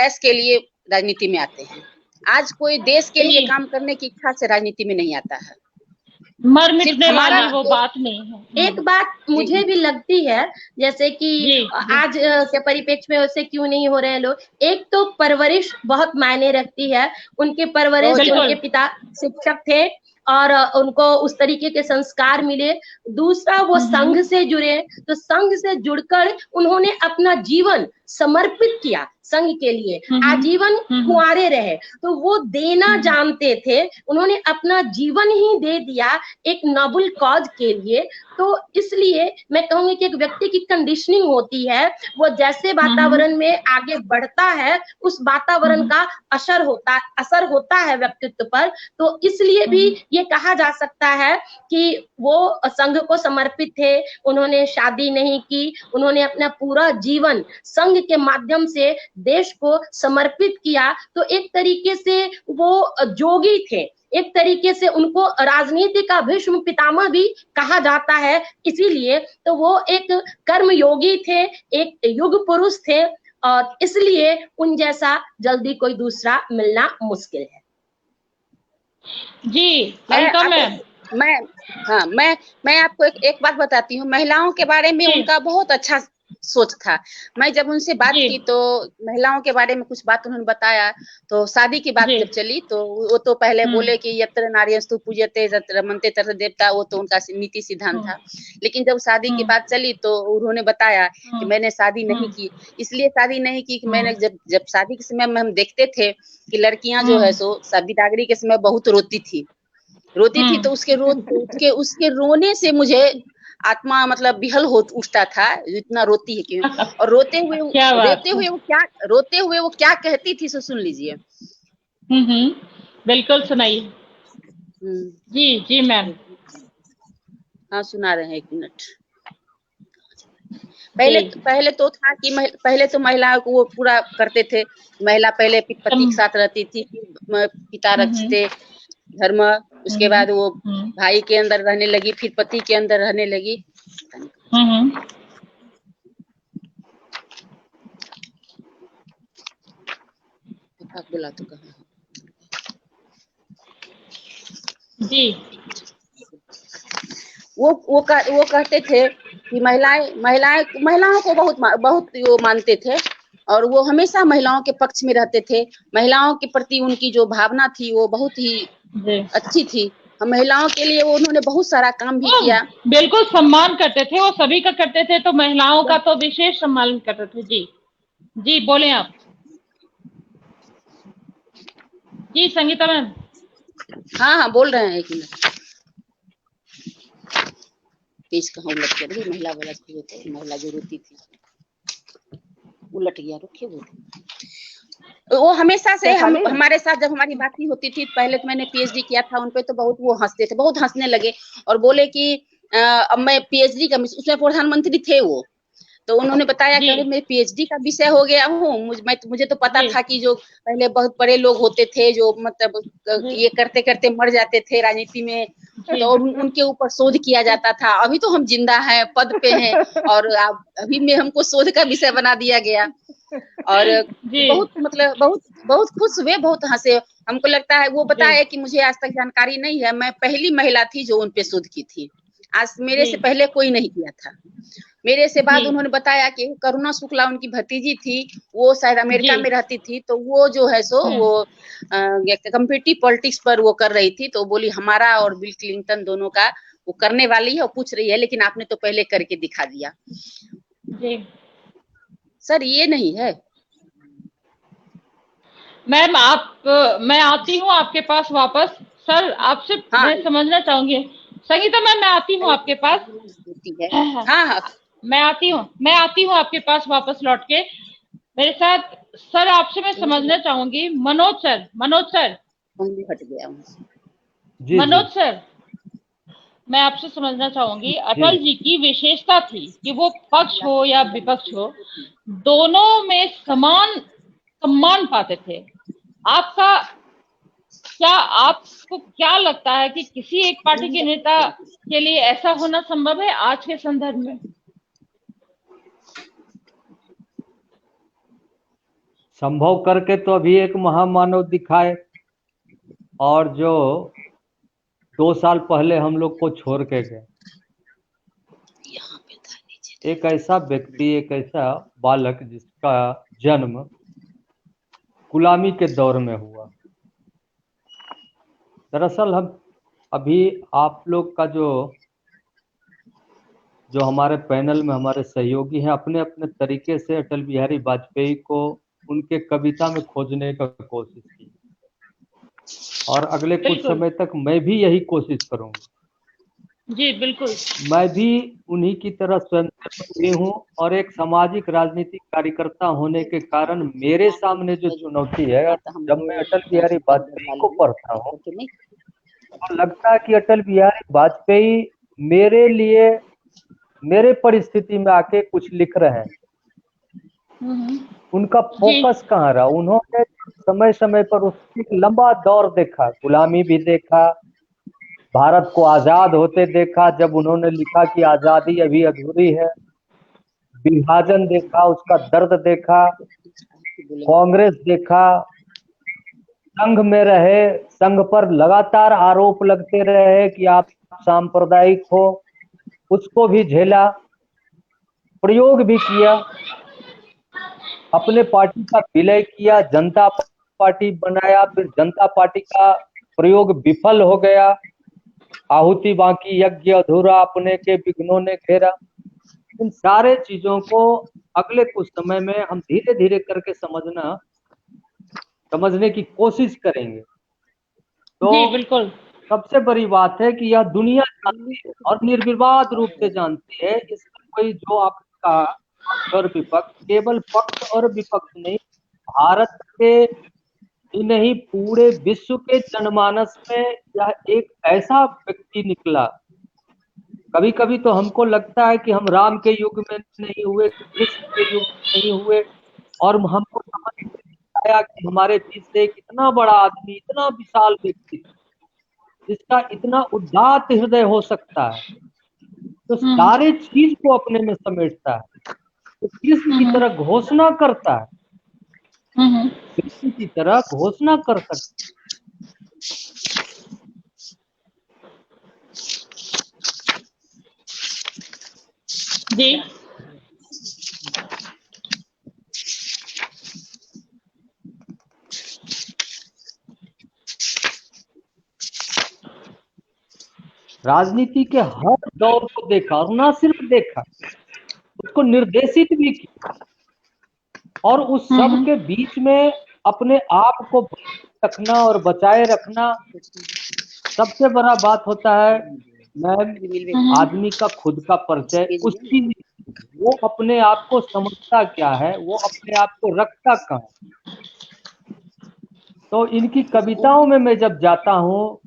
ऐश के लिए राजनीति में आते हैं। आज कोई देश के लिए काम करने की इच्छा से राजनीति में नहीं आता है। मर मिटने वाली वो बात नहीं है। एक बात मुझे भी लगती है, जैसे कि आज के परिप्रेक्ष्य में वैसे क्यों नहीं हो रहे हैं लोग। एक तो परवरिश बहुत मायने रखती है। उनके परवरिश, उनके पिता शिक्षक थे और उनको उस तरीके के संस्कार मिले। दूसरा, वो संघ से जुड़े, तो संघ से जुड़कर उन्होंने अपना जीवन समर्पित किया संघ के लिए, आजीवन कुंवारे रहे, तो वो देना जानते थे। उन्होंने अपना जीवन ही दे दिया एक नोबल कॉज के लिए। तो इसलिए मैं कहूंगी कि एक व्यक्ति की कंडीशनिंग होती है, वो जैसे वातावरण में आगे बढ़ता है उस वातावरण का असर होता है व्यक्तित्व पर। तो इसलिए भी ये कहा जा सकता है कि वो संघ को समर्पित थे। उन्होंने शादी नहीं की, उन्होंने अपना पूरा जीवन संघ के माध्यम से देश को समर्पित किया। तो एक तरीके से वो जोगी थे, एक तरीके से उनको राजनीति का भीष्म पितामह भी कहा जाता है। इसीलिए तो वो एक कर्मयोगी थे, एक युग पुरुष थे, और इसलिए उन जैसा जल्दी कोई दूसरा मिलना मुश्किल है। जी मैं आपको एक बात बताती हूँ। महिलाओं के बारे में उनका बहुत अच्छा सोच था। मैं जब उनसे बात की तो महिलाओं के बारे में कुछ बात उन्होंने बताया। तो शादी की बात जब चली तो वो तो पहले बोले कि यत्र नार्यस्तु पूज्यते तत्र रमन्ते तत्र देवता, वो तो उनका नीति सिद्धांत था। लेकिन जब शादी की बात चली तो उन्होंने बताया कि मैंने शादी नहीं की। इसलिए शादी नहीं की कि मैंने जब शादी के समय में हम देखते थे कि लड़कियां जो है सो बिदागरी के समय बहुत रोती थी तो उसके रोने से मुझे आत्मा मतलब विहल हो उठता था, इतना रोती है क्यों। और रोते हुए वो क्या कहती थी, सो सुन लीजिए। बिल्कुल सुनाइए। जी जी मैम। हाँ सुना रहे हैं, 1 मिनट। पहले तो था कि पहले तो महिलाओं को वो पूरा करते थे। महिला पहले पति के साथ रहती थी, पिता रखते धर्म, उसके बाद वो भाई के अंदर रहने लगी, फिर पति के अंदर रहने लगी। बोला तो कहाँ जी। वो कहते थे कि महिलाओं को बहुत वो मानते थे, और वो हमेशा महिलाओं के पक्ष में रहते थे। महिलाओं के प्रति उनकी जो भावना थी वो बहुत ही अच्छी थी। महिलाओं के लिए वो उन्होंने बहुत सारा काम भी किया। बिल्कुल सम्मान करते थे, वो सभी का करते थे, तो महिलाओं का तो विशेष सम्मान करते थे। जी जी बोले आप। जी संगीता मैम। हाँ बोल रहे हैं, 1 मिनट। पेज कहाँ उलट कर गई, महिला वाला महिला जो रोती थी उलट गया, रुकिए। वो हमेशा से वैशाली? हमारे साथ जब हमारी बात नहीं होती थी, पहले तो मैंने पीएचडी किया था उन पे, तो बहुत वो हंसते थे, बहुत हंसने लगे और बोले कि अब मैं पीएचडी का, उसमें प्रधानमंत्री थे वो, तो उन्होंने बताया कि अरे मैं पीएचडी का विषय हो गया हूँ, मुझे तो पता था कि जो पहले बहुत बड़े लोग होते थे जो मतलब ये करते करते मर जाते थे राजनीति में, तो उनके ऊपर शोध किया जाता था। अभी तो हम जिंदा हैं, पद पे हैं, और अभी में हमको शोध का विषय बना दिया गया। और बहुत मतलब बहुत खुश हुए, बहुत हंसे। हमको लगता है वो बताया कि मुझे आज तक जानकारी नहीं है, मैं पहली महिला थी जो उन पे शोध की थी, आज मेरे से पहले कोई नहीं किया था। मेरे से बाद उन्होंने बताया कि करुणा शुक्ला उनकी भतीजी थी, वो शायद अमेरिका में रहती थी, तो वो जो है सो वो कम्पिटिटिव पॉलिटिक्स पर वो कर रही थी, तो बोली हमारा और बिल क्लिंटन दोनों का वो करने वाली है और पूछ रही है, लेकिन आपने तो पहले करके दिखा दिया। सर ये नहीं है मैम। मैं आती हूँ आपके पास वापस। सर आपसे मैं समझना चाहूंगी। संगीता मैम, मैं आती हूँ आपके पास। हाँ मैं आती हूँ आपके पास वापस लौट के। मेरे साथ सर आपसे मैं समझना चाहूंगी। मनोज सर हट गया मनोज सर, मैं आपसे समझना चाहूंगी, अटल जी की विशेषता थी कि वो पक्ष हो या विपक्ष हो, दोनों में समान सम्मान पाते थे। आपको क्या लगता है कि किसी एक पार्टी के नेता के लिए ऐसा होना संभव है आज के संदर्भ में? संभव करके तो अभी एक महामानव दिखाए, और जो 2 साल पहले हम लोग को छोड़ के गए, एक ऐसा व्यक्ति, एक ऐसा बालक जिसका जन्म गुलामी के दौर में हुआ। दरअसल हम अभी आप लोग का जो हमारे पैनल में हमारे सहयोगी हैं, अपने अपने तरीके से अटल बिहारी वाजपेयी को उनके कविता में खोजने का कोशिश की, और अगले कुछ समय तक मैं भी यही कोशिश करूंगा। जी बिल्कुल। मैं भी उन्हीं की तरह स्वयं हूँ, और एक सामाजिक राजनीतिक कार्यकर्ता होने के कारण मेरे सामने जो चुनौती है, जब मैं अटल बिहारी वाजपेयी को पढ़ता हूँ तो लगता है कि अटल बिहारी वाजपेयी मेरे लिए, मेरे परिस्थिति में आके कुछ लिख रहे हैं। उनका फोकस कहाँ रहा? उन्होंने समय समय पर उसकी एक लंबा दौर देखा, गुलामी भी देखा, भारत को आजाद होते देखा, जब उन्होंने लिखा कि आजादी अभी अधूरी है, विभाजन देखा, उसका दर्द देखा, कांग्रेस देखा, संघ में रहे, संघ पर लगातार आरोप लगते रहे कि आप सांप्रदायिक हो, उसको भी झेला, प्रयोग भी किया, अपने पार्टी का विलय किया, जनता पार्टी बनाया, फिर जनता पार्टी का प्रयोग विफल हो गया, आहुति बाकी यज्ञ अधूरा, अपने के विघ्नों ने घेरा। इन सारे चीजों को अगले कुछ समय में हम धीरे धीरे करके समझने की कोशिश करेंगे। तो जी बिल्कुल। सबसे बड़ी बात है कि यह दुनिया जानती है और निर्विवाद रूप से जानती है, इसका कोई जो आपका और विपक्ष, केवल पक्ष और विपक्ष नहीं, भारत के ही नहीं पूरे विश्व के जनमानस में यह एक ऐसा व्यक्ति निकला। कभी कभी तो हमको लगता है कि हम राम के युग में नहीं हुए, कृष्ण के युग में नहीं हुए, और हमको समझ में आया कि हमारे बीच से एक इतना बड़ा आदमी, इतना विशाल व्यक्ति जिसका इतना उदात्त हृदय हो सकता है, तो सारे चीज को अपने में समेटता है, तो कृष्ण की तरह घोषणा करता है, कृष्ण की तरह घोषणा कर सकता है। जी राजनीति के हर दौर को देखा, और ना सिर्फ देखा, उसको निर्देशित भी किया, और उस सब के बीच में अपने आप को रखना और बचाए रखना सबसे बड़ा बात होता है। मैम, आदमी का खुद का परिचय उसकी, वो अपने आप को समझता क्या है, वो अपने आप को रखता कहाँ, तो इनकी कविताओं में मैं जब जाता हूँ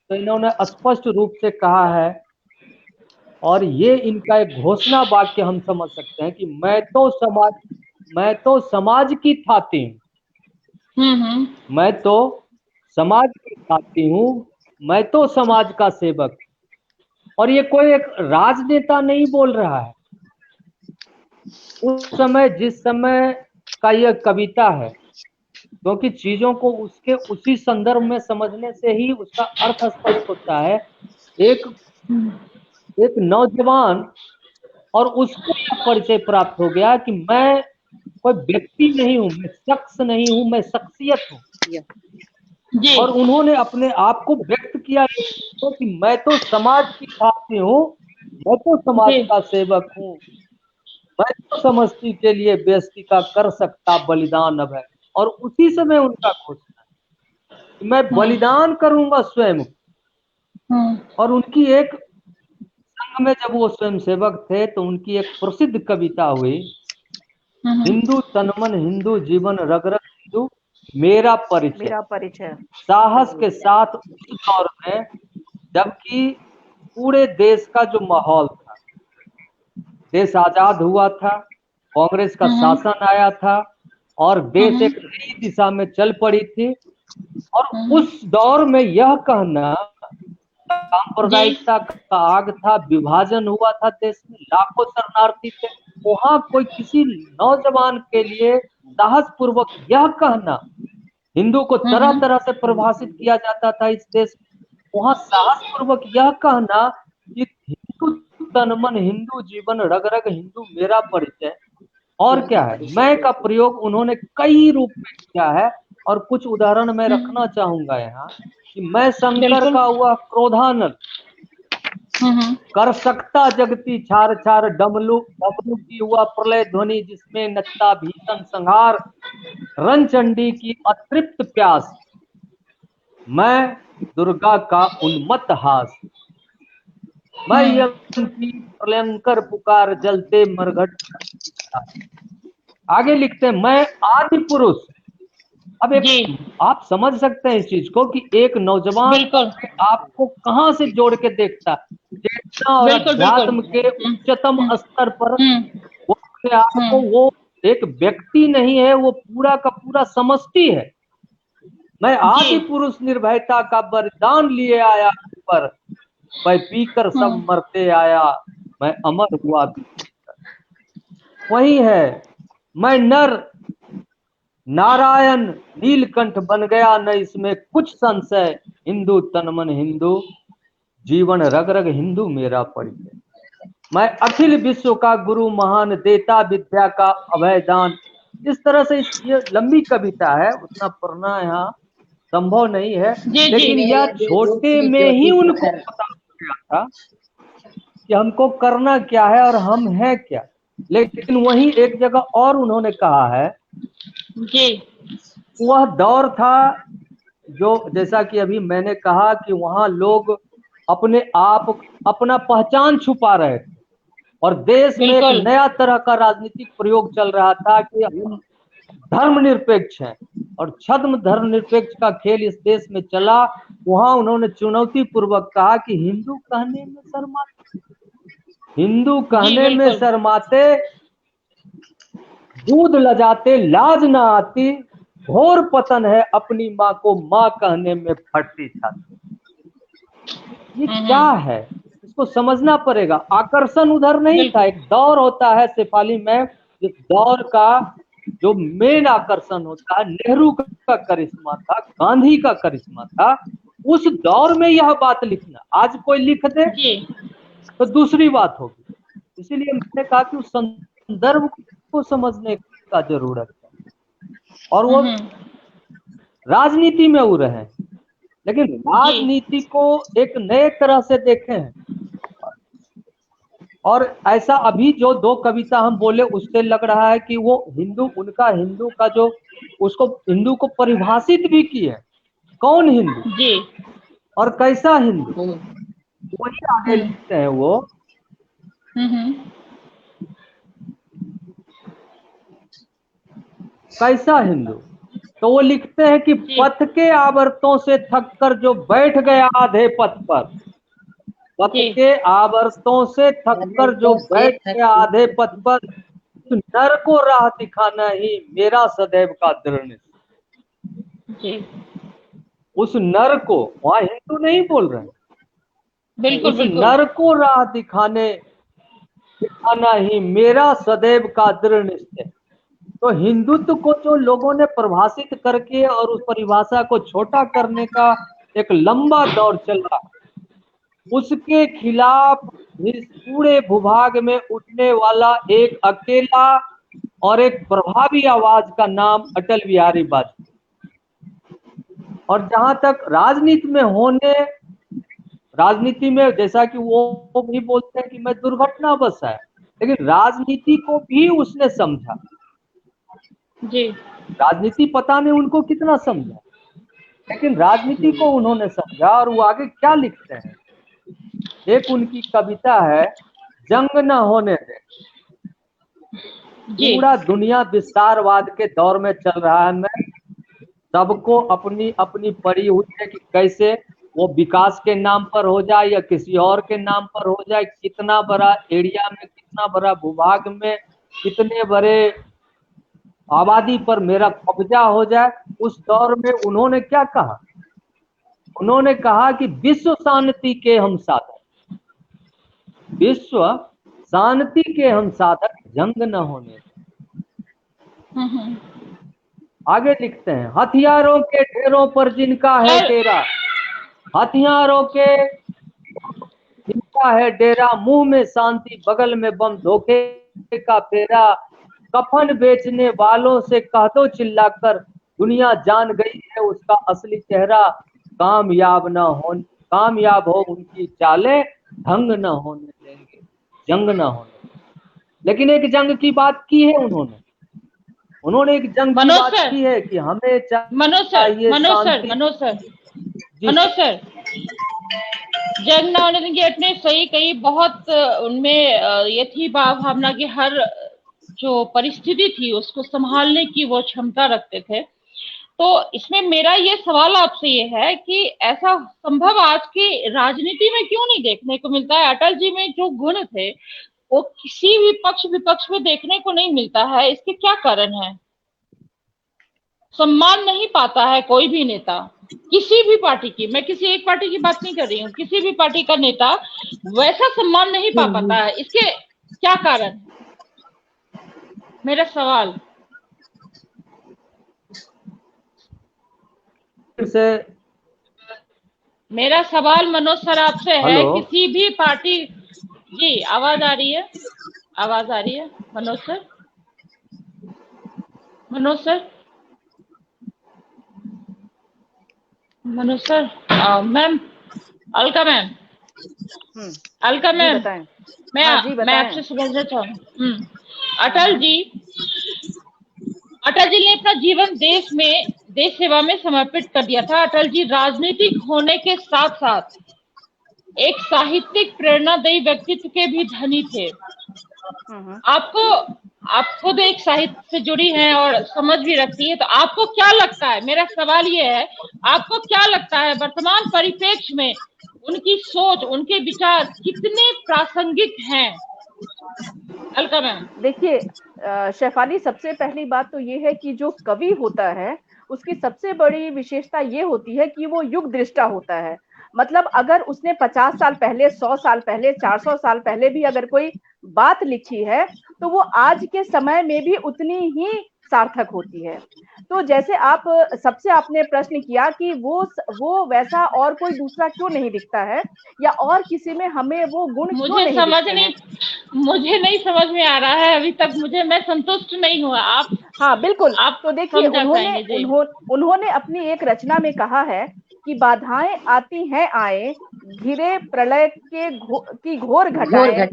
तो इन्होंने स्पष्ट रूप से कहा है, और ये इनका एक घोषणा वाक्य हम समझ सकते हैं कि मैं तो समाज की थाती हूँ, मैं तो समाज की थाती हूँ, मैं तो समाज का सेवक। और ये कोई एक राजनेता नहीं बोल रहा है। उस समय, जिस समय का यह कविता है, क्योंकि चीजों को उसके उसी संदर्भ में समझने से ही उसका अर्थ स्पष्ट होता है। एक नौजवान, और उसको यह परिचय प्राप्त हो गया कि मैं कोई व्यक्ति नहीं हूँ, मैं शख्स नहीं हूँ, मैं शख्सियत हूँ। जी। और उन्होंने अपने आप को व्यक्त किया तो कि मैं तो समाज की छात्री हूँ, मैं तो समाज जी। का सेवक हूँ, मैं तो समष्टि के लिए बेइज्जती का कर सकता बलिदान अब है। और उसी समय उनका घोषणा है कि मैं बलिदान करूंगा स्वयं। और उनकी एक संघ में जब वो स्वयं सेवक थे तो उनकी एक प्रसिद्ध कविता हुई, हिंदू तन मन हिंदू जीवन रग रग हिंदू मेरा परिचय। मेरा परिचय साहस के साथ उस दौर में, जबकि पूरे देश का जो माहौल था, देश आजाद हुआ था, कांग्रेस का शासन आया था और देश एक नई दिशा में चल पड़ी थी। और उस दौर में यह कहना, सांप्रदायिकता का आग था, विभाजन हुआ था देश में, लाखों शरणार्थी थे। वहां कोई किसी नौजवान के लिए साहस पूर्वक यह कहना, हिंदू को तरह तरह से परिभाषित किया जाता था इस देश में, वहां साहस पूर्वक यह कहना कि हिंदू तन मन हिंदू जीवन रग रग हिंदू मेरा परिचय। और क्या है, मैं का प्रयोग उन्होंने कई रूप में किया है। और कुछ उदाहरण मैं रखना चाहूंगा यहाँ कि मैं शंकर का हुआ क्रोधानल, कर सकता जगती छार छार डमरू डमरू की हुआ प्रलय ध्वनि जिसमें नचता भीषण संहार, रणचंडी की अतृप्त प्यास, मैं दुर्गा का उन्मत्त हास, मैं यम की प्रलयंकर पुकार जलते मरघट। आगे लिखते हैं, मैं आदि पुरुष। अब एक आप समझ सकते हैं इस चीज को कि एक नौजवान आपको कहां से जोड़ के देखता है, चेतना और अध्यात्म के उच्चतम स्तर पर वो अपने आप को, वो एक व्यक्ति नहीं है, वो पूरा का पूरा समष्टि है। मैं आदि पुरुष निर्भयता का वरदान लिए आया पर, मैं पीकर सब मरते आया, मैं अमर हुआ भी। वही है, मैं नर नारायण नीलकंठ बन गया, न इसमें कुछ संशय, हिंदू तन मन हिंदू जीवन रग रग हिंदू मेरा परिचय। मैं अखिल विश्व का गुरु महान देता विद्या का अभयदान। इस तरह से ये लंबी कविता है, उतना पढ़ना यहाँ संभव नहीं है, लेकिन यह छोटे में ही उनको पता गया था कि हमको करना क्या है और हम हैं क्या। लेकिन वहीं एक जगह और उन्होंने कहा है जी, वह दौर था जो, जैसा कि अभी मैंने कहा कि वहां लोग अपने आप अपना पहचान छुपा रहे थे और देश में एक नया तरह का राजनीतिक प्रयोग चल रहा था कि हम धर्मनिरपेक्ष हैं, और छद्म धर्मनिरपेक्ष का खेल इस देश में चला। वहां उन्होंने चुनौती पूर्वक कहा कि हिंदू कहने में शर्माते, हिंदू कहने में शर्माते, दूध लजाते लाज ना आती, घोर पतन है अपनी माँ को माँ कहने में फटती छाती। ये क्या है, इसको समझना पड़ेगा। आकर्षण उधर नहीं था, एक दौर होता है शेफाली में, जिस दौर का जो मेन आकर्षण होता है, नेहरू का करिश्मा था, गांधी का करिश्मा था। उस दौर में यह बात लिखना, आज कोई लिख दे तो दूसरी बात होगी। इसीलिए मैंने कहा कि उस संदर्भ को समझने का जरूरत है। और वो राजनीति में उड़ रहे हैं, लेकिन राजनीति को एक नए तरह से देखे हैं। और ऐसा अभी जो दो कविता हम बोले उससे लग रहा है कि वो हिंदू, उनका हिंदू का जो, उसको हिंदू को परिभाषित भी की है, कौन हिंदू जी, और कैसा हिंदू, वही आगे लिखते हैं वो। कैसा हिंदू, तो वो लिखते हैं कि पथ के आवर्तों से थककर जो बैठ गया आधे पथ पर, पथ के आवर्तों से थककर जो बैठ गया आधे पथ पर, उस नर को राह दिखाना ही मेरा सदैव का दृढ़ निश्चय। उस नर को, वहां हिंदू नहीं बोल रहे, बिल्कुल उस बिल्कुल। नर को राह दिखाना ही मेरा सदैव का दृढ़ निश्चय। तो हिंदुत्व को जो लोगों ने परिभाषित करके और उस परिभाषा को छोटा करने का एक लंबा दौर चला, उसके खिलाफ इस पूरे भूभाग में उठने वाला एक अकेला और एक प्रभावी आवाज का नाम अटल बिहारी वाजपेयी। और जहां तक राजनीति में जैसा कि वो भी बोलते हैं कि मैं दुर्घटनावश है, लेकिन राजनीति को भी उसने समझा जी। राजनीति पता नहीं उनको कितना समझा, लेकिन राजनीति को उन्होंने समझा। और वो आगे क्या लिखते हैं, एक उनकी कविता है, जंग न होने दे। पूरा दुनिया विस्तारवाद के दौर में चल रहा है, मैं सबको अपनी अपनी पड़ी हुई है कि कैसे वो विकास के नाम पर हो जाए या किसी और के नाम पर हो जाए, कितना बड़ा एरिया में, कितना बड़ा भूभाग में, कितने बड़े आबादी पर मेरा कब्जा हो जाए। उस दौर में उन्होंने क्या कहा, उन्होंने कहा कि विश्व शांति के हम साधक, विश्व शांति के हम साधक, जंग न होने। आगे लिखते हैं, हथियारों के ढेरों पर जिनका है डेरा, हथियारों के जिनका है डेरा, मुंह में शांति बगल में बम, धोखे का फेरा, कफन बेचने वालों से कह दो चिल्लाकर, दुनिया जान गई है उसका असली चेहरा, कामयाब हो उनकी चालें, ढंग न होने देंगे, जंग न होने। लेकिन एक जंग की बात की है उन्होंने एक जंग की बात की है कि हमें चाहिए मनोज सर, जंग न होने देंगे, इतने सही कही। बहुत उनमें ये थी भावना की हर जो परिस्थिति थी उसको संभालने की वो क्षमता रखते थे। तो इसमें मेरा ये सवाल आपसे ये है कि ऐसा संभव आज की राजनीति में क्यों नहीं देखने को मिलता है? अटल जी में जो गुण थे वो किसी भी पक्ष विपक्ष में देखने को नहीं मिलता है, इसके क्या कारण है? सम्मान नहीं पाता है कोई भी नेता, किसी भी पार्टी की, मैं किसी एक पार्टी की बात नहीं कर रही हूँ, किसी भी पार्टी का नेता वैसा सम्मान नहीं पा पाता है, इसके क्या कारण? मेरा सवाल मेरा सवाल मनोज सर आपसे है, किसी भी पार्टी, जी आवाज आ रही है, आवाज आ रही है Manoj sir? Manoj sir, ma'am, Alka ma'am, मैं आपसे समझना चाहूँ, अटल जी ने अपना जीवन देश सेवा में समर्पित कर दिया था। अटल जी राजनीतिक होने के साथ साथ एक साहित्यिक प्रेरणादायी व्यक्तित्व के भी धनी थे। आप खुद एक साहित्य से जुड़ी हैं और समझ भी रखती है, तो आपको क्या लगता है, मेरा सवाल ये है, आपको क्या लगता है वर्तमान परिप्रेक्ष्य में उनकी सोच, उनके विचार कितने प्रासंगिक हैं? अलका मैम। देखिए शेफाली, सबसे पहली बात तो ये है कि जो कवि होता है उसकी सबसे बड़ी विशेषता ये होती है कि वो युग दृष्टा होता है। मतलब अगर उसने 50 साल पहले, 100 साल पहले, 400 साल पहले भी अगर कोई बात लिखी है तो वो आज के समय में भी उतनी ही सार्थक होती है। तो जैसे आपने प्रश्न किया कि वो वैसा और कोई दूसरा क्यों नहीं दिखता है, या और किसी में हमें वो गुण क्यों नहीं दिखते हैं? मुझे नहीं समझ में आ रहा है अभी तक, मैं संतुष्ट नहीं हुआ। आप, हाँ बिल्कुल, आप तो देखिए उन्होंने अपनी एक रचना में कहा है कि बाधाएं आती हैं आए, घिरे प्रलय की घोर घटाएं,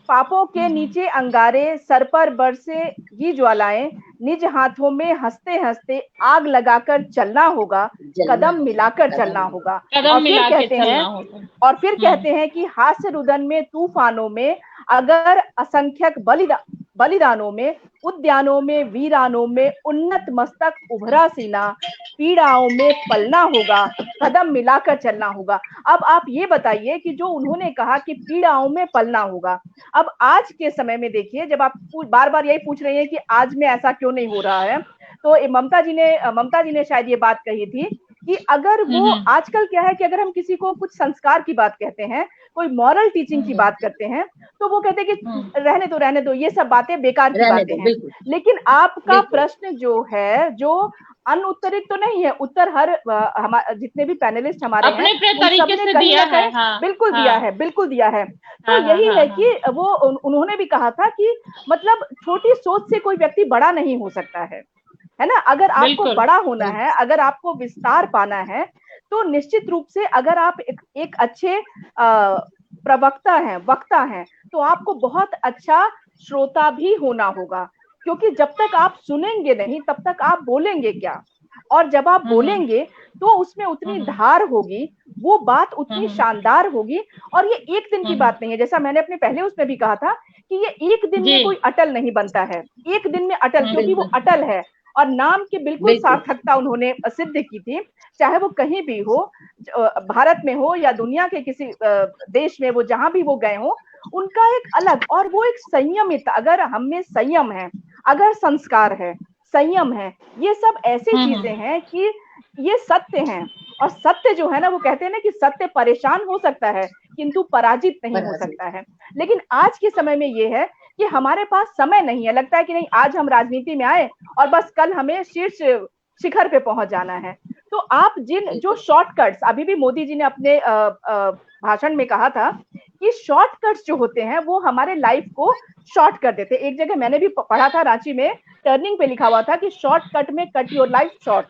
पापों के नीचे अंगारे, सर पर बरसे घी ज्वालाएं, निज हाथों में हंसते हंसते आग लगाकर चलना होगा, कदम मिलाकर चलना होगा। और फिर कहते हैं कि हास्य रुदन में, तूफानों में, अगर असंख्यक बलिदानों में, उद्यानों में, वीरानों में उन्नत मस्तक उभरा सीना, पीड़ाओं में पलना होगा, कदम मिलाकर चलना होगा। अब आप ये बताइए कि जो उन्होंने कहा कि पीड़ाओं में पलना होगा, अब आज के समय में देखिए, जब आप बार बार यही पूछ रही हैं कि आज में ऐसा क्यों नहीं हो रहा है, तो ममता जी ने शायद ये बात कही थी कि अगर वो आजकल क्या है कि अगर हम किसी को कुछ संस्कार की बात कहते हैं, कोई मॉरल टीचिंग की बात करते हैं, तो वो कहते हैं कि रहने दो ये सब बातें बेकार की बातें हैं। लेकिन आपका प्रश्न जो है, जो अनउत्तरित तो नहीं है, उत्तर हर जितने भी पैनलिस्ट हमारे अपने हैं तरीके से दिया है। हाँ, बिल्कुल दिया है, बिल्कुल दिया है। तो यही है कि वो उन्होंने भी कहा था कि मतलब छोटी सोच से कोई व्यक्ति बड़ा नहीं हो सकता है ना। अगर आपको बड़ा होना है, अगर आपको विस्तार पाना है, तो निश्चित रूप से अगर आप एक अच्छे प्रवक्ता हैं, वक्ता हैं, तो आपको बहुत अच्छा श्रोता भी होना होगा, क्योंकि जब तक आप सुनेंगे नहीं तब तक आप बोलेंगे क्या, और जब आप बोलेंगे तो उसमें उतनी धार होगी, वो बात उतनी शानदार होगी। और ये एक दिन की बात नहीं है, जैसा मैंने अपने पहले उसमें भी कहा था कि ये एक दिन में कोई अटल नहीं बनता है, एक दिन में अटल, क्योंकि वो अटल है और नाम की बिल्कुल सार्थकता उन्होंने सिद्ध की थी। चाहे वो कहीं भी हो, भारत में हो या दुनिया के किसी देश में, वो जहां भी वो गए हो, उनका एक अलग, और वो एक संयमित, अगर हम में संयम है, अगर संस्कार है, संयम है, ये सब ऐसी चीजें हैं कि ये सत्य हैं। और सत्य जो है ना, वो कहते हैं ना कि सत्य परेशान हो सकता है किंतु पराजित नहीं हो सकता है। लेकिन आज के समय में ये है कि हमारे पास समय नहीं है, लगता है कि नहीं आज हम राजनीति में आए और बस कल हमें शीर्ष शिखर पे पहुंच जाना है। तो आप जो शॉर्टकट्स, अभी भी मोदी जी ने अपने भाषण में कहा था कि शॉर्टकट्स जो होते हैं वो हमारे लाइफ को शॉर्ट कर देते। एक जगह मैंने भी पढ़ा था, रांची में टर्निंग पे लिखा हुआ था कि शॉर्टकट में कट योर लाइफ शॉर्ट।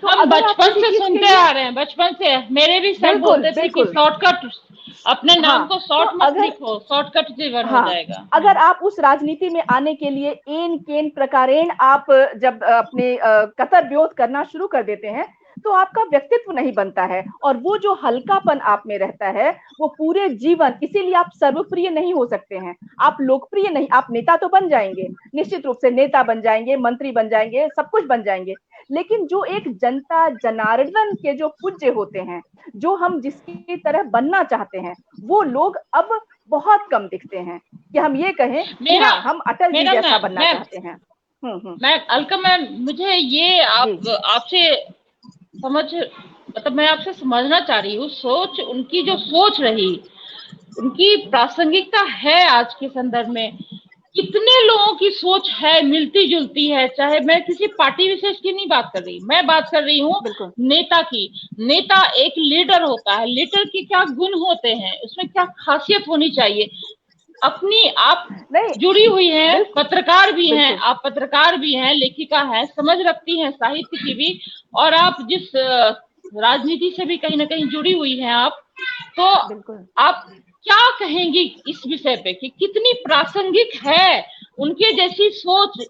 तो हम बचपन से सुनते आ रहे हैं, बचपन से मेरे भी सर बोलते थे कि शॉर्टकट, अपने नाम को शॉर्ट मत लिखो, शॉर्टकट जीवन हो जाएगा। अगर आप उस राजनीति में आने के लिए एन केन प्रकारेण आप जब अपने कर्तव्योत करना शुरू कर देते हैं, तो आपका व्यक्तित्व नहीं बनता है, और वो जो हल्कापन आप में रहता है वो पूरे जीवन, इसीलिए आप सर्वप्रिय नहीं हो सकते हैं, आप लोकप्रिय नहीं, आप नेता तो बन जाएंगे, निश्चित रूप से नेता बन जाएंगे, मंत्री बन जाएंगे, सब कुछ बन जाएंगे, लेकिन जो एक जनता जनार्दन के जो पूज्य होते हैं, जो हम जिसकी तरह बनना चाहते हैं, वो लोग अब बहुत कम दिखते हैं कि हम ये कहें कि हम अटल जी जैसा बनना चाहते हैं। मैं अलका मैम, मुझे ये आपसे मैं आपसे समझना चाह रही हूँ, सोच उनकी जो सोच रही, उनकी प्रासंगिकता है आज के संदर्भ में, कितने लोगों की सोच है मिलती जुलती है। चाहे मैं किसी पार्टी विशेष की नहीं बात कर रही, मैं बात कर रही हूँ नेता की। नेता एक लीडर होता है, लीडर के क्या गुण होते हैं, उसमें क्या खासियत होनी चाहिए, अपनी आप जुड़ी हुई है, पत्रकार भी हैं, आप पत्रकार भी हैं, लेखिका हैं, समझ रखती हैं साहित्य की भी, और आप जिस राजनीति से भी कहीं ना कहीं जुड़ी हुई हैं आप, तो आप क्या कहेंगी इस विषय पे कि कितनी प्रासंगिक है उनके जैसी सोच?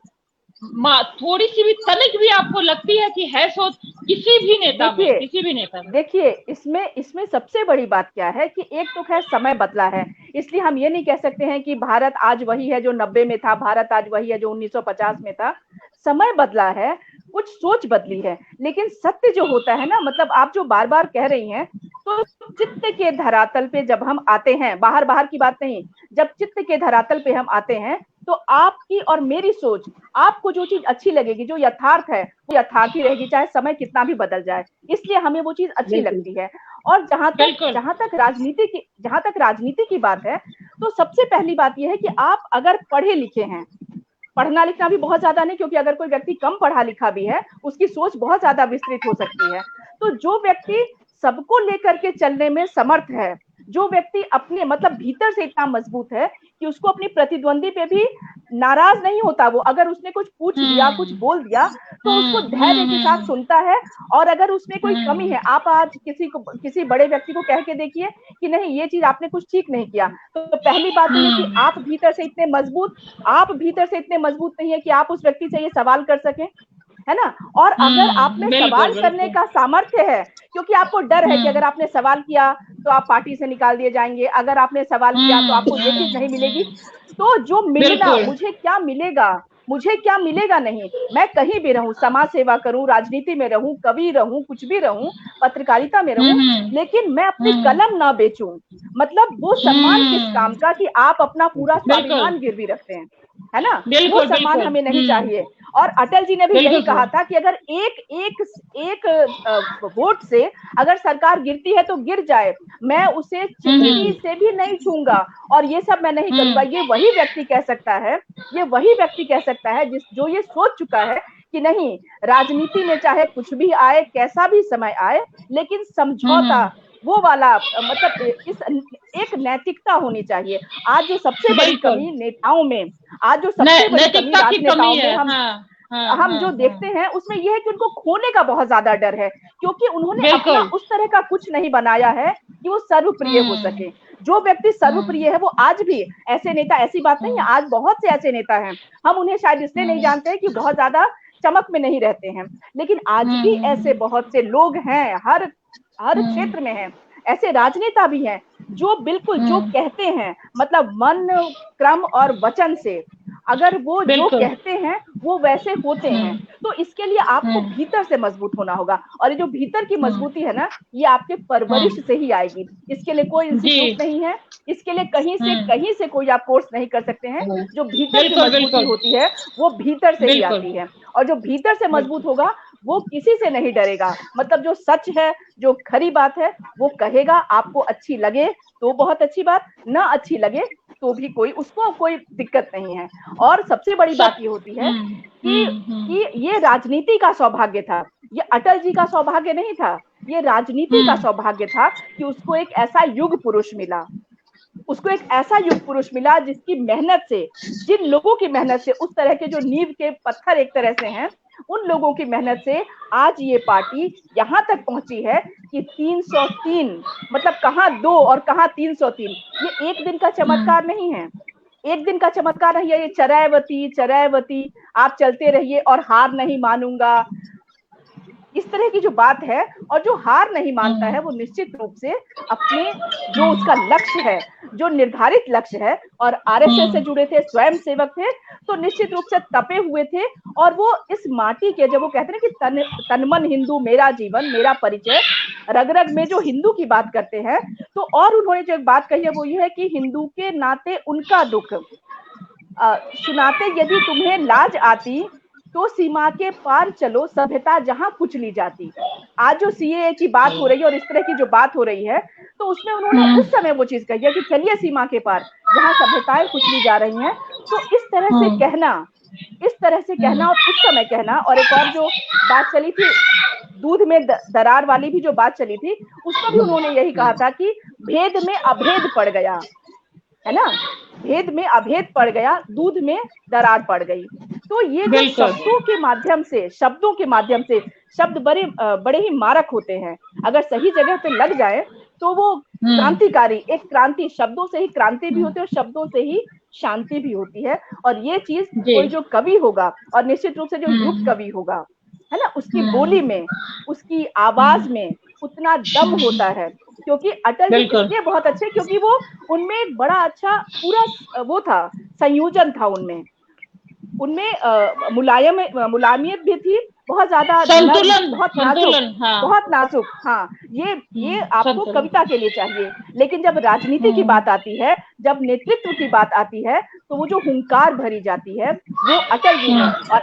थोड़ी सी भी, तनिक भी आपको लगती है कि है सोच किसी भी नेता में, किसी भी नेता में? देखिए, इसमें सबसे बड़ी बात क्या है कि एक तो खैर समय बदला है, इसलिए हम ये नहीं कह सकते हैं कि भारत आज वही है जो 90 में था, भारत आज वही है जो 1950 में था। समय बदला है, कुछ सोच बदली है, लेकिन सत्य जो होता है ना, मतलब आप जो बार बार कह रही हैं, तो चित्त के धरातल पे जब हम आते हैं, बाहर की बात नहीं, जब चित्त के धरातल पे हम आते हैं, तो आपकी और मेरी सोच, आपको जो चीज अच्छी लगेगी, जो यथार्थ है, वो यथार्थ ही रहेगी, चाहे समय कितना भी बदल जाए, इसलिए हमें वो चीज अच्छी लगती है। और जहां तक राजनीति की बात है, तो सबसे पहली बात यह है कि आप अगर पढ़े लिखे हैं, पढ़ना लिखना भी बहुत ज्यादा नहीं, क्योंकि अगर कोई व्यक्ति कम पढ़ा लिखा भी है, उसकी सोच बहुत ज्यादा विस्तृत हो सकती है। तो जो व्यक्ति सबको लेकर के चलने में समर्थ है, जो व्यक्ति अपने मतलब भीतर से इतना मजबूत है कि उसको अपनी प्रतिद्वंदी पे भी नाराज नहीं होता, वो अगर उसने कुछ पूछ दिया, कुछ बोल दिया, तो उसको धैर्य के साथ सुनता है, और अगर उसमें कोई कमी है, आप आज किसी बड़े व्यक्ति को कह के देखिए कि नहीं ये चीज आपने कुछ ठीक नहीं किया, तो पहली बात ये कि आप भीतर से इतने मजबूत नहीं है कि आप उस व्यक्ति से ये सवाल कर सकें, है ना। और अगर आप में सवाल करने का सामर्थ्य है, क्योंकि आपको डर है कि अगर आपने सवाल किया तो आप पार्टी से निकाल दिए जाएंगे, अगर आपने सवाल किया तो आपको ये चीज नहीं मिलेगी, तो जो मिलना, मुझे क्या मिलेगा नहीं, मैं कहीं भी रहूं, समाज सेवा करूं, राजनीति में रहूं, कवि रहूं, कुछ भी रहूं, पत्रकारिता में रहूं, लेकिन मैं अपनी कलम ना बेचूं। मतलब वो सम्मान किस काम का कि आप अपना पूरा स्वाभिमान गिरवी रखते हैं, है ना। वो सम्मान हमें नहीं चाहिए। और अटल जी ने भी यही कहा था कि अगर एक वोट से अगर सरकार गिरती है तो गिर जाए, मैं उसे चिमटी से भी नहीं छूंगा और ये सब मैं नहीं करूंगा। ये वही व्यक्ति कह सकता है जो ये सोच चुका है कि नहीं, राजनीति में चाहे कुछ भी आए, कैसा भी समय आए, लेकिन समझौता वो वाला, मतलब इस एक नैतिकता होनी चाहिए। आज जो सबसे बड़ी कमी नेताओं में, राजनेताओं में हम जो देखते हैं उसमें यह है कि उनको खोने का बहुत ज्यादा डर है, क्योंकि उन्होंने अपना उस तरह का कुछ नहीं बनाया है कि वो सर्वप्रिय हो सके। जो व्यक्ति सर्वप्रिय है वो आज भी, ऐसे नेता, ऐसी बात नहीं है, आज बहुत से ऐसे नेता हैं, हम उन्हें शायद इसलिए नहीं जानते हैं कि बहुत ज्यादा चमक में नहीं रहते हैं, लेकिन आज भी ऐसे बहुत से लोग हैं, हर क्षेत्र में हैं। ऐसे राजनेता भी हैं जो बिल्कुल जो कहते हैं, मतलब मन, क्रम और वचन से अगर वो जो कहते हैं वो वैसे होते हैं। तो इसके लिए आपको भीतर से मजबूत होना होगा, और ये जो भीतर की मजबूती है ना, ये आपके परवरिश से ही आएगी। इसके लिए कोई इंस्टीट्यूट नहीं है, इसके लिए कहीं से कोई आप कोर्स नहीं कर सकते हैं। जो भीतर की मजबूती होती है वो भीतर से ही आती है, और जो भीतर से मजबूत होगा वो किसी से नहीं डरेगा। मतलब जो सच है, जो खरी बात है वो कहेगा, आपको अच्छी लगे तो बहुत अच्छी बात, ना अच्छी लगे तो भी उसको कोई दिक्कत नहीं है। और सबसे बड़ी बात ये होती है कि ये राजनीति का सौभाग्य था, ये अटल जी का सौभाग्य नहीं था, ये राजनीति का सौभाग्य था कि उसको एक ऐसा युग पुरुष मिला, जिसकी मेहनत से, जिन लोगों की मेहनत से, उस तरह के जो नींव के पत्थर एक तरह से हैं, उन लोगों की मेहनत से आज ये पार्टी यहाँ तक पहुंची है कि 303, मतलब कहाँ 2 और कहाँ 303, ये एक दिन का चमत्कार नहीं है, ये चरैवती आप चलते रहिए और हार नहीं मानूंगा, इस तरह की जो बात है। और जो हार नहीं मानता है वो निश्चित रूप से अपने जो उसका लक्ष्य है, जो निर्धारित लक्ष्य है, और आरएसएस से जुड़े थे, स्वयं सेवक थे, तो निश्चित रूप से तपे हुए थे। और वो इस माटी के, जब वो कहते हैं कि तन मन हिंदू, मेरा जीवन मेरा परिचय, रग रग में जो हिंदू की बात करते हैं, तो और उन्होंने जो एक बात कही है वो ये है कि हिंदू के नाते उनका दुख सुनाते, यदि तुम्हें लाज आती तो सीमा के पार चलो, सभ्यता जहां कुचली जाती। आज जो सीएए की बात हो रही है और इस तरह की जो बात हो रही है, तो उसमें उन्होंने उस समय वो चीज कही है कि चलिए सीमा के पार, जहां सभ्यताएं कुचली जा रही हैं। तो इस तरह से कहना और उस समय कहना। और एक और जो बात चली थी, दूध में दरार वाली भी जो बात चली थी, उसमें भी उन्होंने यही कहा था कि भेद में अभेद पड़ गया, है ना, भेद में अभेद पड़ गया, दूध में दरार पड़ गई। तो ये जो शब्दों के माध्यम से शब्द बड़े ही मारक होते हैं, अगर सही जगह पे लग जाए तो वो क्रांतिकारी, एक क्रांति, शब्दों से ही क्रांति भी होती है और शब्दों से ही शांति भी होती है। और ये चीज कोई जो कवि होगा, और निश्चित रूप से जो युग कवि होगा, है ना, उसकी बोली में, उसकी आवाज में उतना दम होता है। क्योंकि अटल जी इसलिए बहुत अच्छे, क्योंकि वो उनमें एक बड़ा अच्छा पूरा वो था, संयोजन था उनमें मुलायमियत भी थी, बहुत ज्यादा बहुत नाजुक। हाँ, ये आपको कविता के लिए चाहिए, लेकिन जब राजनीति की बात आती है, जब नेतृत्व की बात आती है, तो वो जो हुंकार भरी जाती है वो अटल जी है। और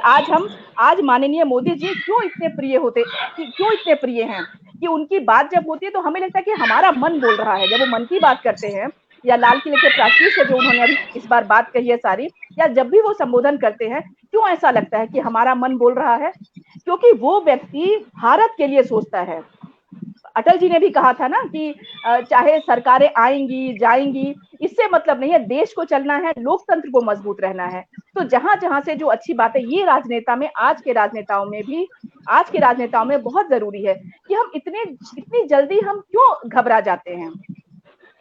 आज माननीय मोदी जी क्यों इतने प्रिय हैं कि उनकी बात जब होती है तो हमें लगता है कि हमारा मन बोल रहा है। जब वो मन की बात करते हैं, या लाल किले के प्राचीर से जो उन्होंने अभी इस बार बात कही है सारी, या जब भी वो संबोधन करते हैं, क्यों ऐसा लगता है कि हमारा मन बोल रहा है? क्योंकि वो व्यक्ति भारत के लिए सोचता है। अटल जी ने भी कहा था ना कि चाहे सरकारें आएंगी जाएंगी, इससे मतलब नहीं है, देश को चलना है, लोकतंत्र को मजबूत रहना है। तो जहां से जो अच्छी बात है, ये राजनेता में, आज के राजनेताओं में बहुत जरूरी है कि हम इतनी जल्दी हम क्यों घबरा जाते हैं,